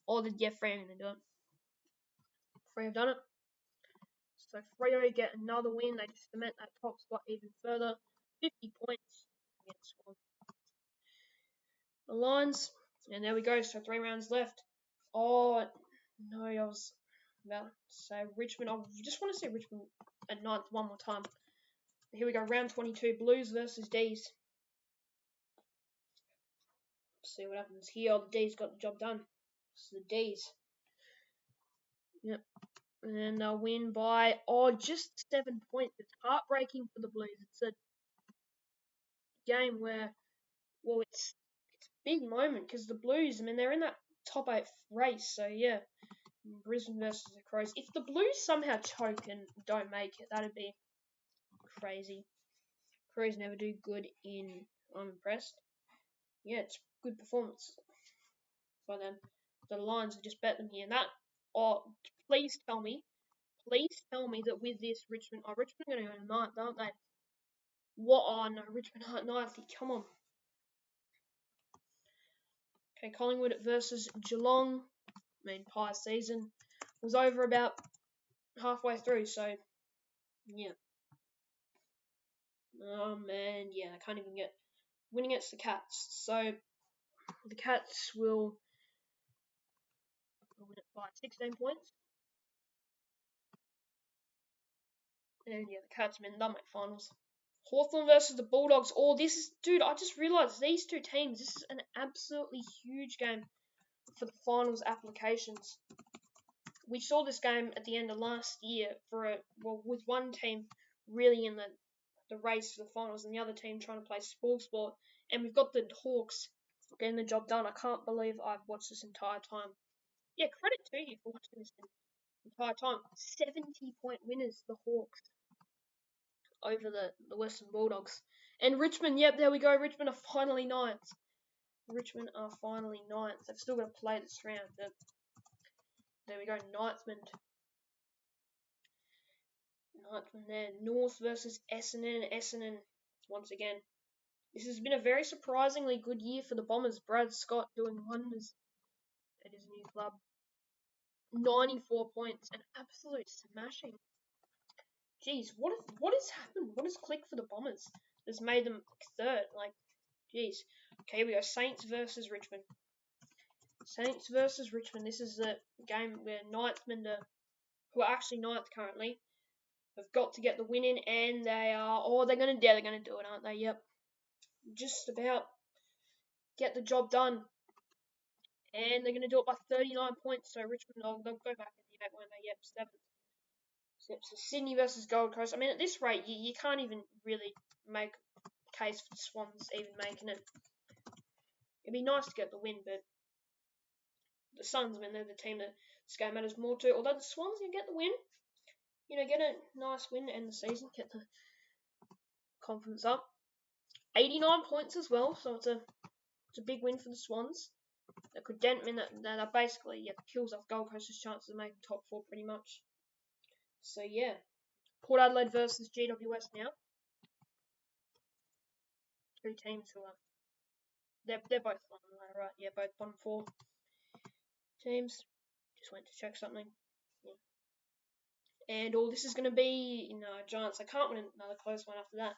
Freo are going to do it. Freo have done it. So Freo get another win. They just cement that top spot even further. 50 points against the Lions. And there we go. So 3 rounds left. Oh, no, I was about to say Richmond. I just want to say Richmond at 9th one more time. Here we go. Round 22. Blues versus D's. See what happens here. The D's got the job done. It's the D's. Yep. And then they'll win by just 7 points. It's heartbreaking for the Blues. It's a game where, it's a big moment because the Blues, I mean, they're in that top 8 race. So yeah, Brisbane versus the Crows. If the Blues somehow choke and don't make it, that'd be crazy. Crows never do good in. I'm impressed. Yeah, it's good performance by them. The Lions have just bet them here. And that, please tell me that with this Richmond are going to go to 9th, aren't they? What on Richmond aren't 9th? Come on. Okay, Collingwood versus Geelong. I mean, Pie season was over about halfway through, so yeah. Oh man, yeah, I can't even get win against the Cats. So the Cats will win it by 16 points. And yeah, the Cats done make finals. Hawthorn versus the Bulldogs. Dude, I just realised these two teams, this is an absolutely huge game for the finals applications. We saw this game at the end of last year with one team really in the race for the finals and the other team trying to play sport. And we've got the Hawks getting the job done. I can't believe I've watched this entire time. Yeah, credit to you for watching this entire time. 70-point winners, the Hawks, over the Western Bulldogs. And Richmond, yep, there we go. Richmond are finally 9th. They've still got to play this round, but there we go. Ninthman there. North versus Essendon. Essendon, once again. This has been a very surprisingly good year for the Bombers. Brad Scott doing wonders at his new club. 94 points. An absolute smashing. Jeez, what has happened? What has clicked for the Bombers that's made them 3rd? Like, jeez. Okay, we go. Saints versus Richmond. This is the game where Ninthman, who are actually 9th currently, have got to get the win in, and they're going to do it, aren't they? Yep. Just about get the job done. And they're going to do it by 39 points, so Richmond, they'll go back in the 8, won't they? Yep, 7th. So Sydney versus Gold Coast. I mean, at this rate, you can't even really make a case for the Swans even making it. It'd be nice to get the win, but the Suns, I mean, they're the team that this game matters more to. Although the Swans can get the win, get a nice win to end the season, get the confidence up. 89 points as well, so it's a big win for the Swans. That could dent them that basically kills off Gold Coast's chances of making top 4 pretty much. So yeah, Port Adelaide versus GWS now. Two teams who are they're both on the ladder, right? Yeah, both bottom 4 teams. Just went to check something. Yeah. And this is going to be Giants. I can't win another close one after that.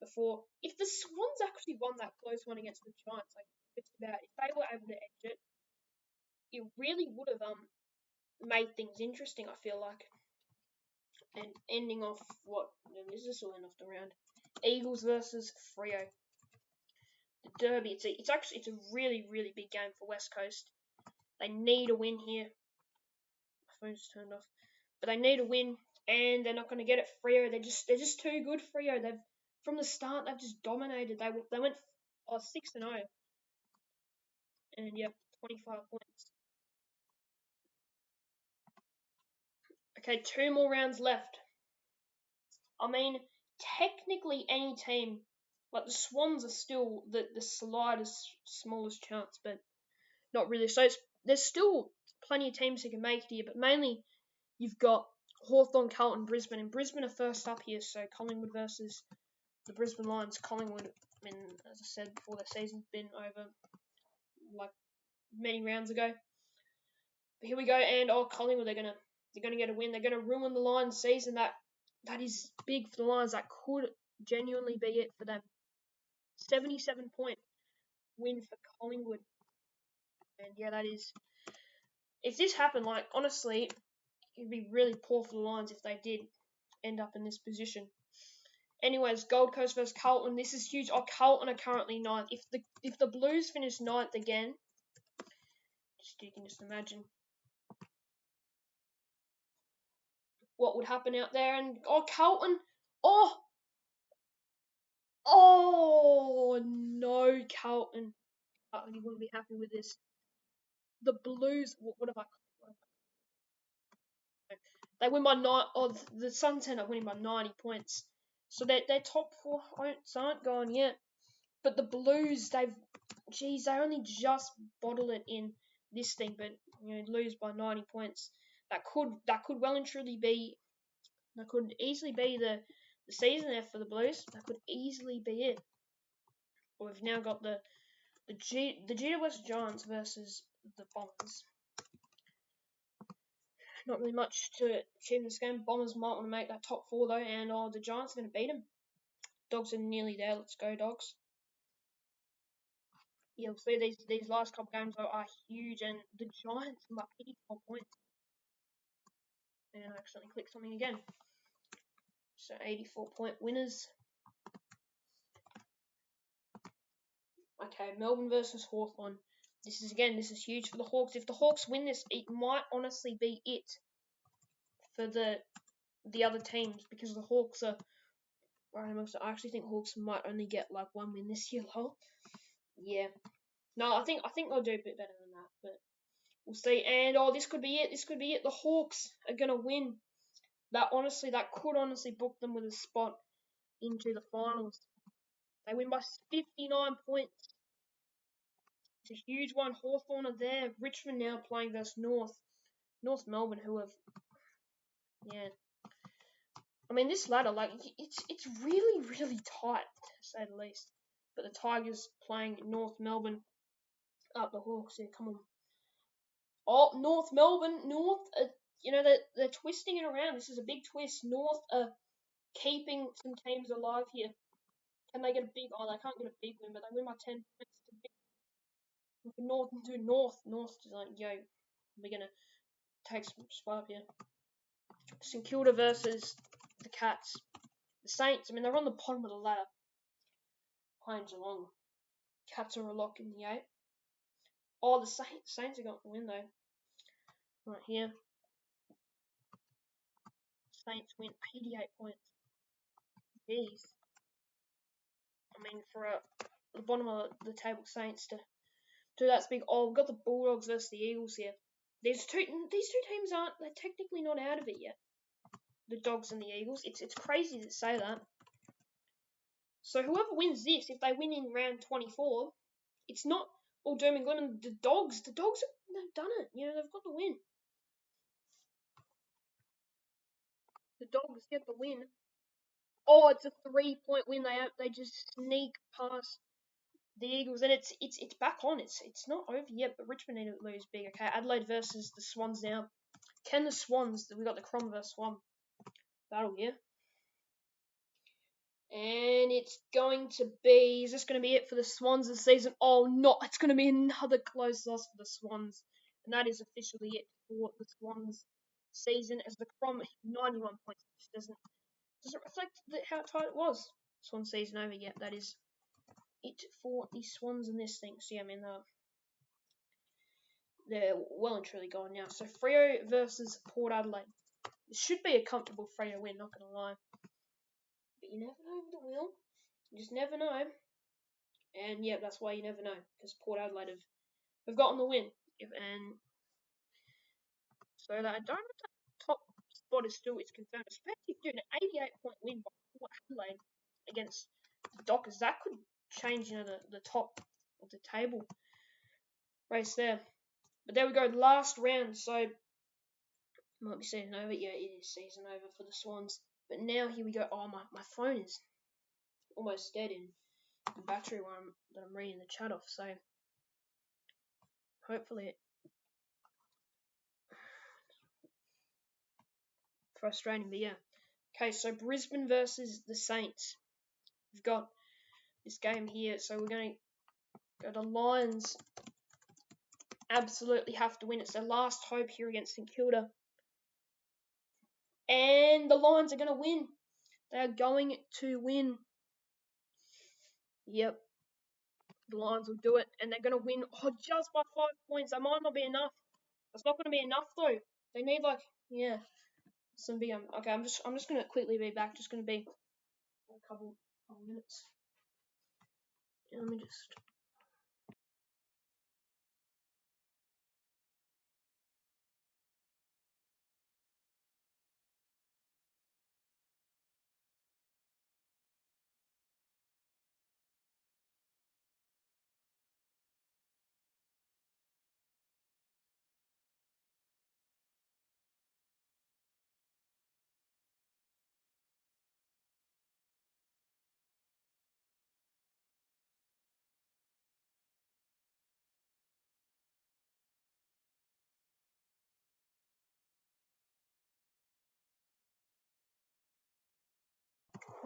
If the Swans actually won that close one against the Giants, like just about, if they were able to edge it, it really would have made things interesting. I feel like And ending off what this will end off the round. Eagles versus Freo. The Derby. It's actually a really big game for West Coast. They need a win here. My phone's turned off, but they need a win, and they're not going to get it. Freo. They're just too good. Freo. They've from the start they've just dominated. They went 6-0, and yeah, 25 points. Okay, 2 more rounds left. I mean, technically any team, like the Swans are still the slightest, smallest chance, but not really. So there's still plenty of teams who can make it here, but mainly you've got Hawthorn, Carlton, Brisbane, and Brisbane are first up here. So Collingwood versus the Brisbane Lions. Collingwood, I mean, as I said before, the season's been over like many rounds ago. But here we go, and Collingwood, they're gonna get a win. They're gonna ruin the Lions' season. That is big for the Lions. That could genuinely be it for them. 77-point win for Collingwood, and yeah, that is. If this happened, like honestly, it'd be really poor for the Lions if they did end up in this position. Anyways, Gold Coast versus Carlton. This is huge. Carlton are currently ninth. If the Blues finish ninth again, you can just imagine what would happen out there. And Carlton, oh no, Carlton. You wouldn't be happy with this. The Blues. What have I? They win by 9. The Suns end up winning by 90 points. So their top 4 aren't gone yet. But the Blues, they only just bottle it in this thing, but lose by 90 points. That could well and truly be. That could easily be the season there for the Blues. That could easily be it. But we've now got the GWS Giants versus the Bombers. Not really much to achieve in this game. Bombers might want to make that top 4 though, and the Giants are going to beat them. Dogs are nearly there. Let's go, Dogs. You'll see these last couple games are huge, and the Giants are 84 points. And I accidentally clicked something again. So 84-point winners. Okay, Melbourne versus Hawthorn. This is huge for the Hawks. If the Hawks win this, it might honestly be it for the other teams, because the Hawks are right amongst it. I actually think Hawks might only get like 1 win this year, lol. Yeah. No, I think they'll do a bit better than that, but we'll see. And this could be it. This could be it. The Hawks are gonna win. That could honestly book them with a spot into the finals. They win by 59 points. It's a huge one. Hawthorn are there. Richmond now playing versus North Melbourne, who have, yeah. I mean, this ladder, like, it's really tight, to say the least. But the Tigers playing North Melbourne, up the Hawks. Yeah, come on. North Melbourne, they're twisting it around. This is a big twist. North are keeping some teams alive here. Can they get a big? They can't get a big win, but they win by 10 points. North to North. North is like, yo, we're gonna take some spot up here. St Kilda versus the Cats. The Saints, I mean, they're on the bottom of the ladder. Playing Geelong. Cats are a lock in the 8. The Saints are going to win though. Right here. Saints win 88 points. Jeez. I mean, for the bottom of the table Saints to do that's big. We've got the Bulldogs versus the Eagles here. These two teams they're technically not out of it yet. The Dogs and the Eagles. It's crazy to say that. So whoever wins this, if they win in round 24, it's not all doom and gloom. The Dogs they've done it. They've got the win. The Dogs get the win. It's a 3-point win. They just sneak past the Eagles, and it's back on. It's not over yet, but Richmond need to lose big. Okay, Adelaide versus the Swans now. Can the Swans? We got the Crom versus Swan battle here, and it's going to be. Is this going to be it for the Swans this season? No! It's going to be another close loss for the Swans, and that is officially it for the Swans season as the Crom 91 points. It just doesn't reflect how tight it was. Swan season over yet. That is it for the Swans in this thing. So yeah, I mean they're well and truly gone now. So Freo versus Port Adelaide. This should be a comfortable Freo win, not gonna lie. But you never know with the wheel. You just never know. And yeah, that's why you never know, because Port Adelaide have gotten the win. And so that I don't know if the top spot is still confirmed, especially doing an 88-point win by Port Adelaide against the Dockers. That could change, the top of the table race there. But there we go, last round. So might be season over. Yeah, it is season over for the Swans. But now here we go. Oh, my phone is almost dead in the battery that I'm reading the chat off. So hopefully it frustrating. But yeah. Okay, so Brisbane versus the Saints. We've got this game here. So we're going to go to Lions. Absolutely have to win. It's their last hope here against St Kilda. And the Lions are going to win. They are going to win. Yep. The Lions will do it. And they're going to win just by 5 points. That might not be enough. That's not going to be enough, though. They need, some big... okay, I'm just going to quickly be back. Just going to be a couple minutes. Let me just...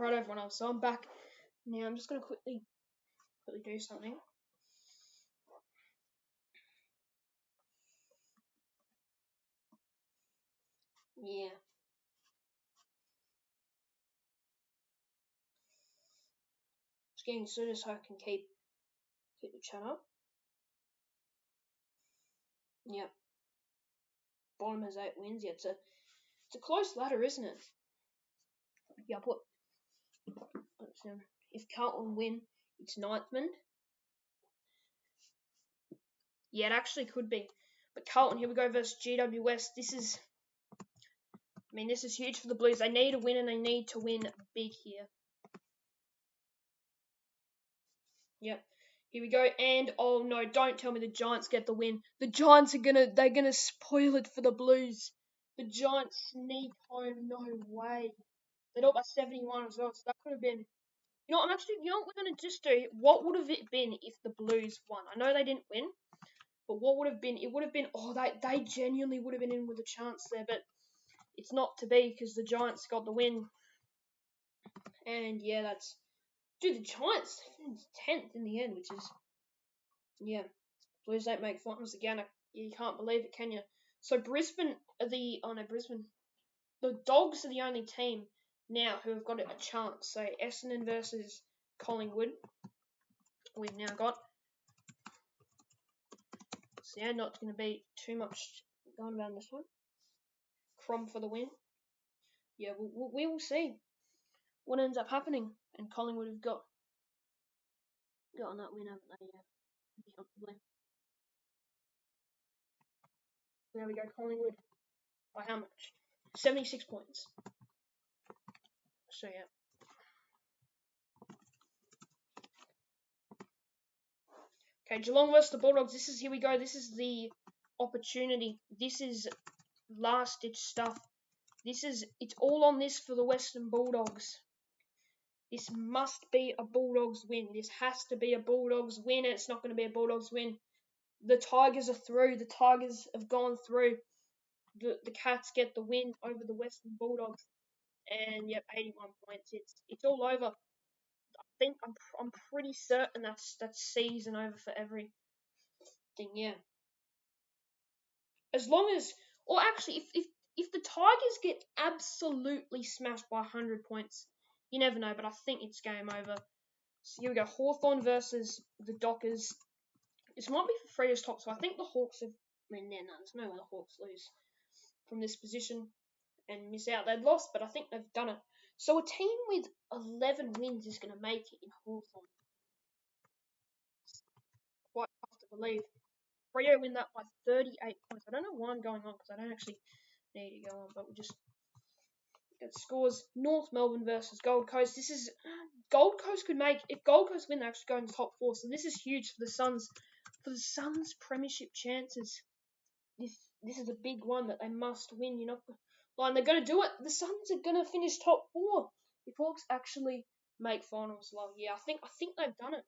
Right, everyone else. So I'm back. Now I'm just going to quickly do something. Yeah. Just getting sooner so I can keep the chat up. Yep. Bottom has 8 wins. Yeah, it's a close ladder, isn't it? Yeah, if Carlton win, it's Ninthman. Yeah, it actually could be. But Carlton, here we go versus GWS. This is huge for the Blues. They need a win and they need to win big here. Yep. Here we go. And oh no, don't tell me the Giants get the win. The Giants they're gonna spoil it for the Blues. The Giants sneak home. No way. They do it by 71 as well. So that could have been. You know what we're gonna just do? What would have it been if the Blues won? I know they didn't win, but what would have been? It would have been. Oh, they genuinely would have been in with a chance there, but it's not to be because the Giants got the win. And yeah, the Giants finished 10th in the end, which is Blues don't make finals again. You can't believe it, can you? So Brisbane are Brisbane. The Dogs are the only team now who have got a chance. So Essendon versus Collingwood. We've now got. So yeah, not going to be too much going about this one. Crom for the win. Yeah, we will see what ends up happening. And Collingwood have gotten that win, haven't they? Yeah, comfortably. There we go, Collingwood. By how much? 76 points. So yeah. Okay, Geelong versus the Bulldogs. Here we go. This is the opportunity. This is last ditch stuff. It's all on this for the Western Bulldogs. This must be a Bulldogs win. This has to be a Bulldogs win, and it's not going to be a Bulldogs win. The Tigers are through. The Tigers have gone through. The Cats get the win over the Western Bulldogs, and yep, 81 points. It's all over. I think I'm pretty certain that's season over for everything. Yeah. As long as, or actually, if the Tigers get absolutely smashed by 100 points, you never know, but I think it's game over. So here we go, Hawthorn versus the Dockers. This might be for Freya's top, so I think the Hawks have... no, there's no way the Hawks lose from this position and miss out. They'd lost, but I think they've done it. So a team with 11 wins is going to make it in Hawthorn. Quite tough to believe. Freo win that by 38 points. I don't know why I'm going on because I don't actually need to go on, but we'll just get scores. North Melbourne versus Gold Coast. This is... Gold Coast could make... If Gold Coast win, they actually go in the top 4. So this is huge for the Suns. For the Suns' premiership chances. This is a big one that they must win. You're not... and they're going to do it. The Suns are going to finish top 4 if Hawks actually make finals. Well, yeah, I think they've done it.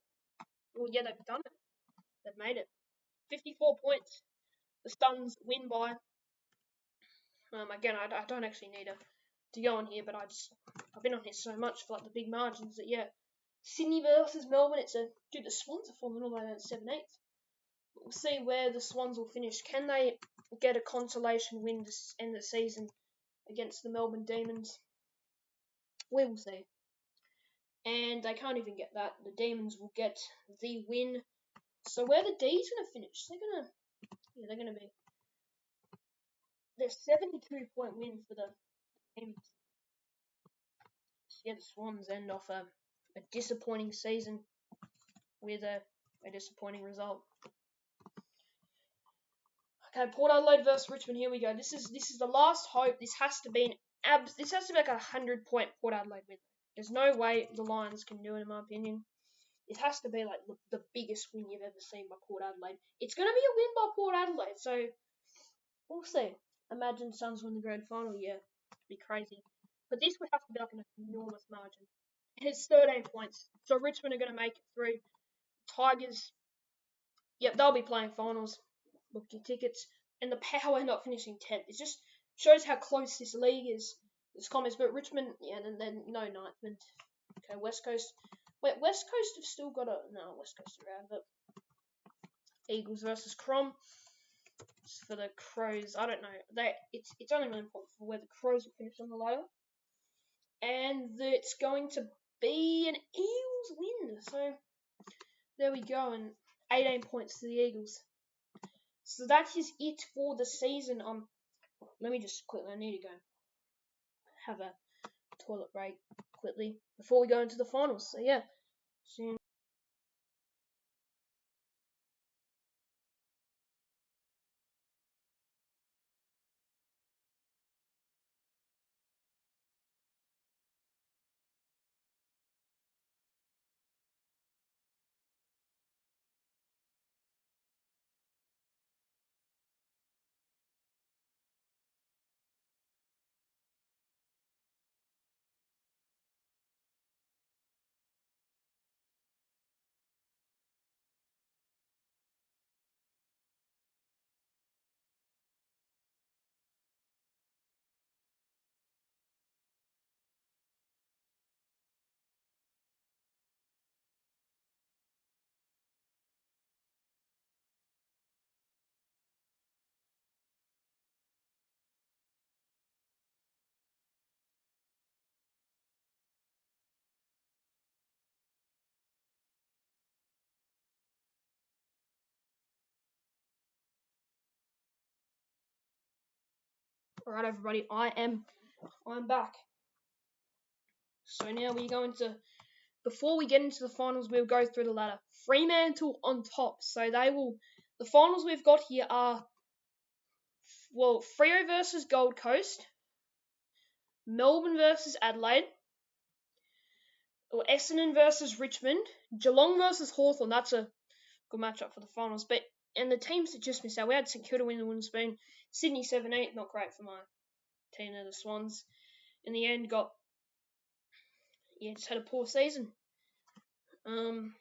Well, yeah, they've done it. They've made it. 54 points. The Suns win by. Again, I don't actually need to go on here, but I've been on here so much for like the big margins that yeah. Sydney versus Melbourne. The Swans are falling all the way down to 7/8. We'll see where the Swans will finish. Can they get a consolation win to end the season against the Melbourne Demons? We will see. And they can't even get that. The Demons will get the win. So where the D's going to finish? They're going to be... They're 72-point win for the Demons. So yeah, the Swans end off a disappointing season with a disappointing result. Okay, Port Adelaide versus Richmond. Here we go. This is the last hope. This has to be like a 100-point Port Adelaide win. There's no way the Lions can do it, in my opinion. It has to be like the biggest win you've ever seen by Port Adelaide. It's going to be a win by Port Adelaide, so we'll see. Imagine Suns win the grand final. Yeah, it'd be crazy. But this would have to be like an enormous margin. It's 13 points. So Richmond are going to make it through. Tigers, yep, they'll be playing finals. Book your tickets. And the Power not finishing 10th. It just shows how close this league is. This comments, but Richmond, yeah, and then no ninth. Okay, West Coast. Wait, West Coast have still got West Coast are out of it. Eagles versus Crom. For the Crows, I don't know. It's only really important for where the Crows will finish on the ladder. And it's going to be an Eagles win. So there we go, and 18 points to the Eagles. So that is it for the season. Let me just quickly. I need to go have a toilet break quickly before we go into the finals. So yeah, soon. All right, everybody, I'm back. So now we're going to, before we get into the finals, we'll go through the ladder. Fremantle on top. So the finals we've got here are, well, Freo versus Gold Coast, Melbourne versus Adelaide, or Essendon versus Richmond, Geelong versus Hawthorn. That's a good matchup for the finals. And the teams that just missed out, we had St Kilda win the wooden spoon, Sydney 7/8, not great for my team, the Swans. In the end, just had a poor season. And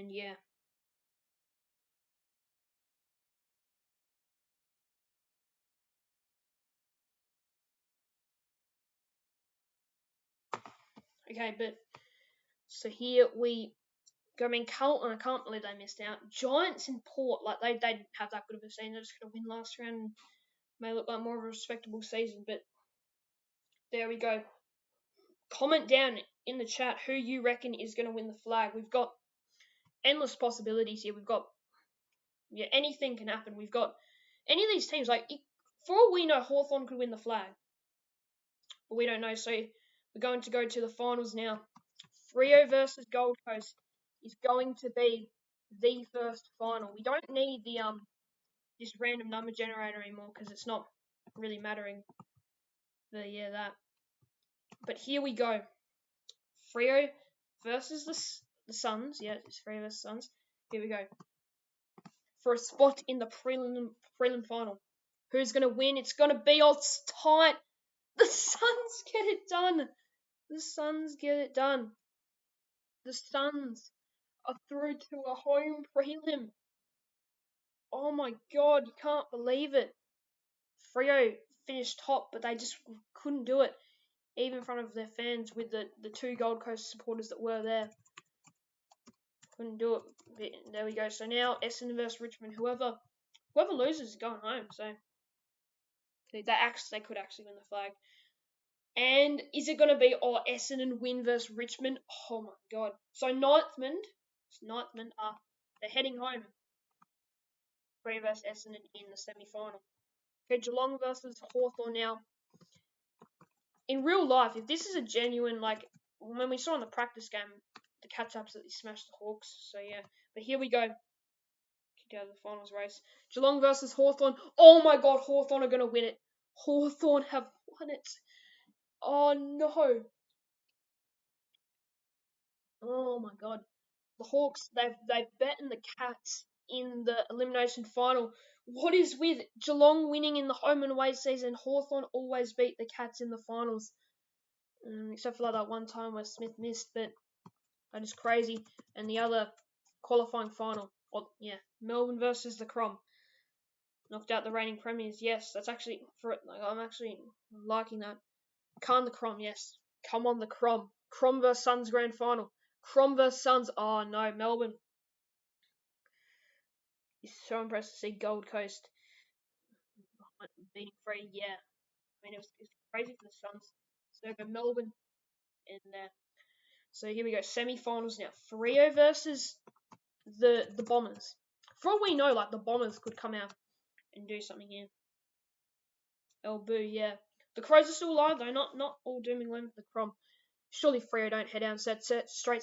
yeah. Okay, but so here we I mean, Carlton, I can't believe they missed out. Giants and Port, like they didn't have that good of a season. They're just going to win last round and may look like more of a respectable season. But there we go. Comment down in the chat who you reckon is going to win the flag. We've got endless possibilities here. We've got anything can happen. We've got any of these teams. Like for all we know, Hawthorn could win the flag, but we don't know. So we're going to go to the finals now. Freo versus Gold Coast is going to be the first final. We don't need the this random number generator anymore because it's not really mattering. But yeah, that. But here we go. Freo versus the Suns. Yeah, it's Freo versus Suns. Here we go. For a spot in the prelim final. Who's going to win? It's going to be all tight. The Suns get it done. The Suns get it done. The Suns are through to a home prelim. Oh my god, you can't believe it. Freo finished top, but they just couldn't do it, even in front of their fans with the two Gold Coast supporters that were there. Couldn't do it. But there we go. So now Essendon versus Richmond. Whoever loses is going home. So they could actually win the flag. And is it going to be Essendon win versus Richmond? Oh my god. So Ninthman are they're heading home. Freo versus Essendon in the semi-final. Okay, Geelong versus Hawthorn now. In real life, if this is a genuine, like, when we saw in the practice game, the Cats absolutely smashed the Hawks. So yeah, but here we go. Kicked out of the finals race. Geelong versus Hawthorn. Oh my god, Hawthorn are going to win it. Hawthorn have won it. Oh no. Oh my god. The Hawks, they've beaten the Cats in the elimination final. What is with Geelong winning in the home and away season? Hawthorn always beat the Cats in the finals. Except for like that one time where Smith missed, but that is crazy. And the other qualifying final, Melbourne versus the Crom. Knocked out the reigning premiers. Yes, that's actually I'm actually liking that. Can't the Crom? Yes, come on the Crom. Crom versus Suns grand final. Crom versus Suns. Oh no, Melbourne. It's so impressed to see Gold Coast being free. Yeah, I mean it was crazy for the Suns. So go Melbourne in there. So here we go, semi-finals now. Freo versus the Bombers. For all we know, like the Bombers could come out and do something here. El Boo, yeah. The Crows are still alive though, not all doom and gloom for the Crom. Surely Freo don't head down straight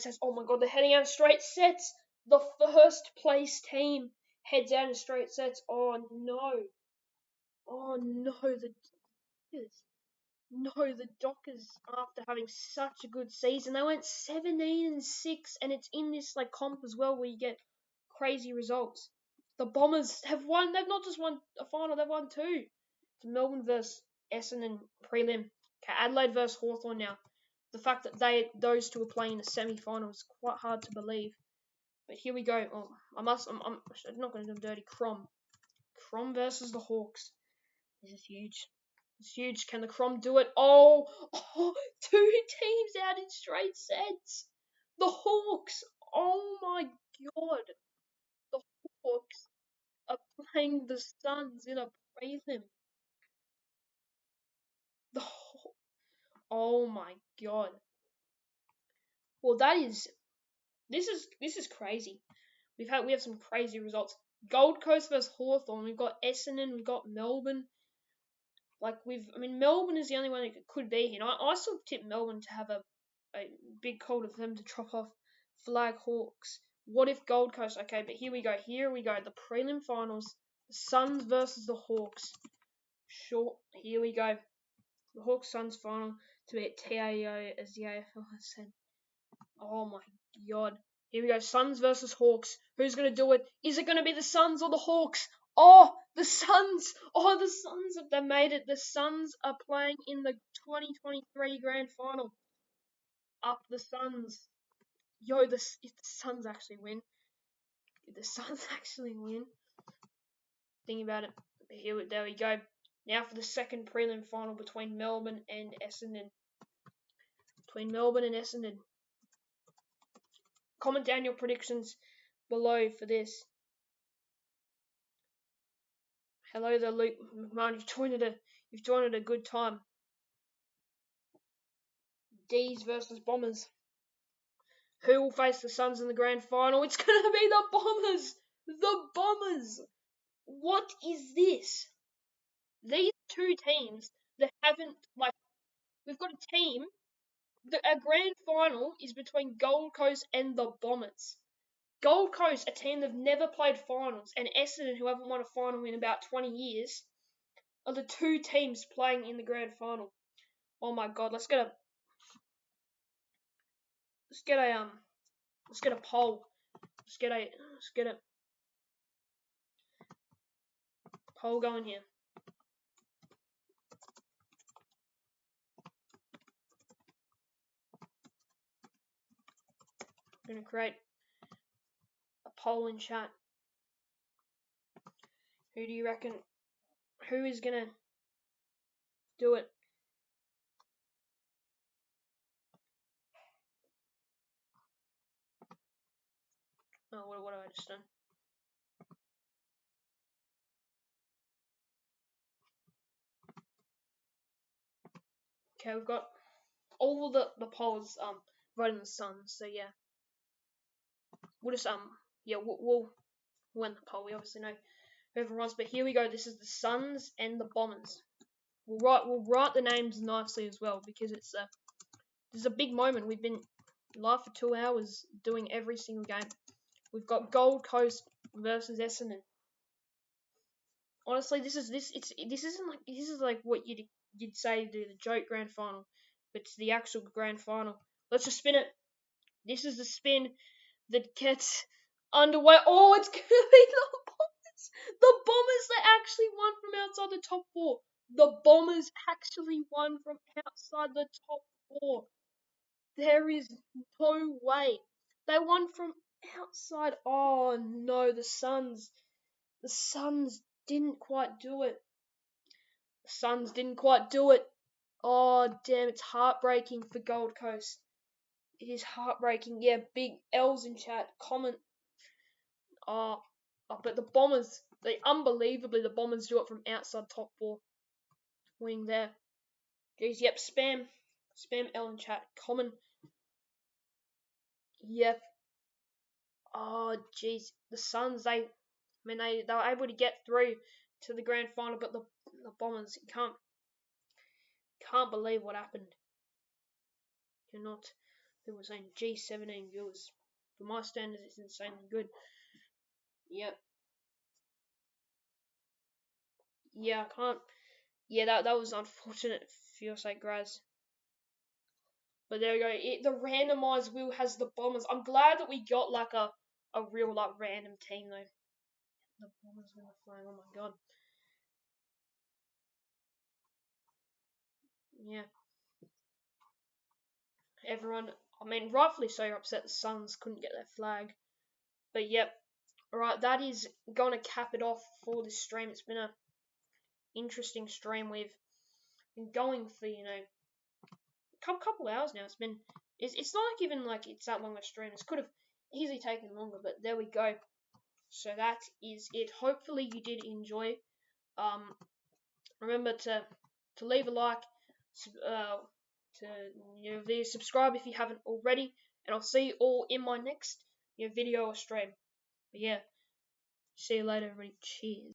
sets. Oh my god, they're heading out straight sets. The first place team heads out in straight sets. Oh no. Oh no, the Dockers, after having such a good season, they went 17-6, and it's in this like comp as well where you get crazy results. The Bombers have won. They've not just won a final; they've won two. It's Melbourne versus Essendon prelim. Okay, Adelaide versus Hawthorn now. The fact that those two are playing in the semi-final is quite hard to believe. But here we go. Oh, I'm not going to do them dirty. Crom versus the Hawks. This is huge. It's huge. Can the Crom do it? Oh, two teams out in straight sets. The Hawks. Oh my god. The Hawks are playing the Suns in a prelim. Oh my god. Well, this is crazy. We have some crazy results. Gold Coast versus Hawthorn. We've got Essendon. We've got Melbourne. Melbourne is the only one that could be here. I still tip Melbourne to have a big call of them to drop off Flag Hawks. What if Gold Coast? Okay, but here we go. The prelim finals. The Suns versus the Hawks. Sure, here we go. The Hawks Suns final to be at TAO, as the AFL has said. Oh my god. Here we go. Suns versus Hawks. Who's going to do it? Is it going to be the Suns or the Hawks? Oh, the Suns. Oh, the Suns. They made it. The Suns are playing in the 2023 grand final. Up the Suns. Yo, if the Suns actually win. Think about it. There we go. Now for the second prelim final between Melbourne and Essendon. Comment down your predictions below for this. Hello there, Luke McMahon. You've joined at a good time. D's versus Bombers. Who will face the Suns in the grand final? It's gonna be the Bombers. The Bombers. What is this? These two teams that haven't we've got a team. A grand final is between Gold Coast and the Bombers. Gold Coast, a team that've never played finals, and Essendon, who haven't won a final in about 20 years, are the two teams playing in the grand final. Oh my god, let's get a poll. Let's get a poll going here. I'm gonna create a poll in chat. Who do you reckon? Who is gonna do it? Oh, what have I just done? Okay, we've got all the polls voting the Suns. So yeah, we'll just we'll win the poll. We obviously know who everyone wants, but here we go. This is the Suns and the Bombers. We'll write the names nicely as well because this is a big moment. We've been live for 2 hours doing every single game. We've got Gold Coast versus Essendon. Honestly, this is like what you'd say to the joke grand final, but it's the actual grand final. Let's just spin it. This is the spin that gets underway. Oh, it's gonna be the Bombers. The Bombers that actually won from outside the top four. The Bombers actually won from outside the top four. There is no way. They won from outside. Oh no, the Suns. The Suns didn't quite do it. The Suns didn't quite do it. Oh damn, it's heartbreaking for Gold Coast. It is heartbreaking. Yeah, big L's in chat. Comment. But the Bombers, the Bombers do it from outside top four. Winning there. Jeez, yep, spam L in chat. Comment. Yep. Oh, jeez. The Suns, they were able to get through to the grand final, but the Bombers, can't believe what happened. Cannot. They were saying G17 viewers. For my standards, it's insanely good. Yep. Yeah, I can't. Yeah, that was unfortunate for your sake, Graz. But there we go. The randomized wheel has the Bombers. I'm glad that we got like a real like random team though. The Bombers in the flag. Oh my god. Yeah. Everyone. I mean, rightfully so. Upset the Suns couldn't get their flag. But yep. Alright, that is going to cap it off for this stream. It's been a interesting stream. We've been going for couple hours now. It's not like even like it's that long a stream. It could have easily taken longer, but there we go. So that is it. Hopefully you did enjoy. Remember to leave a like, to subscribe if you haven't already, and I'll see you all in my next video or stream. But yeah, see you later, everybody. Cheers.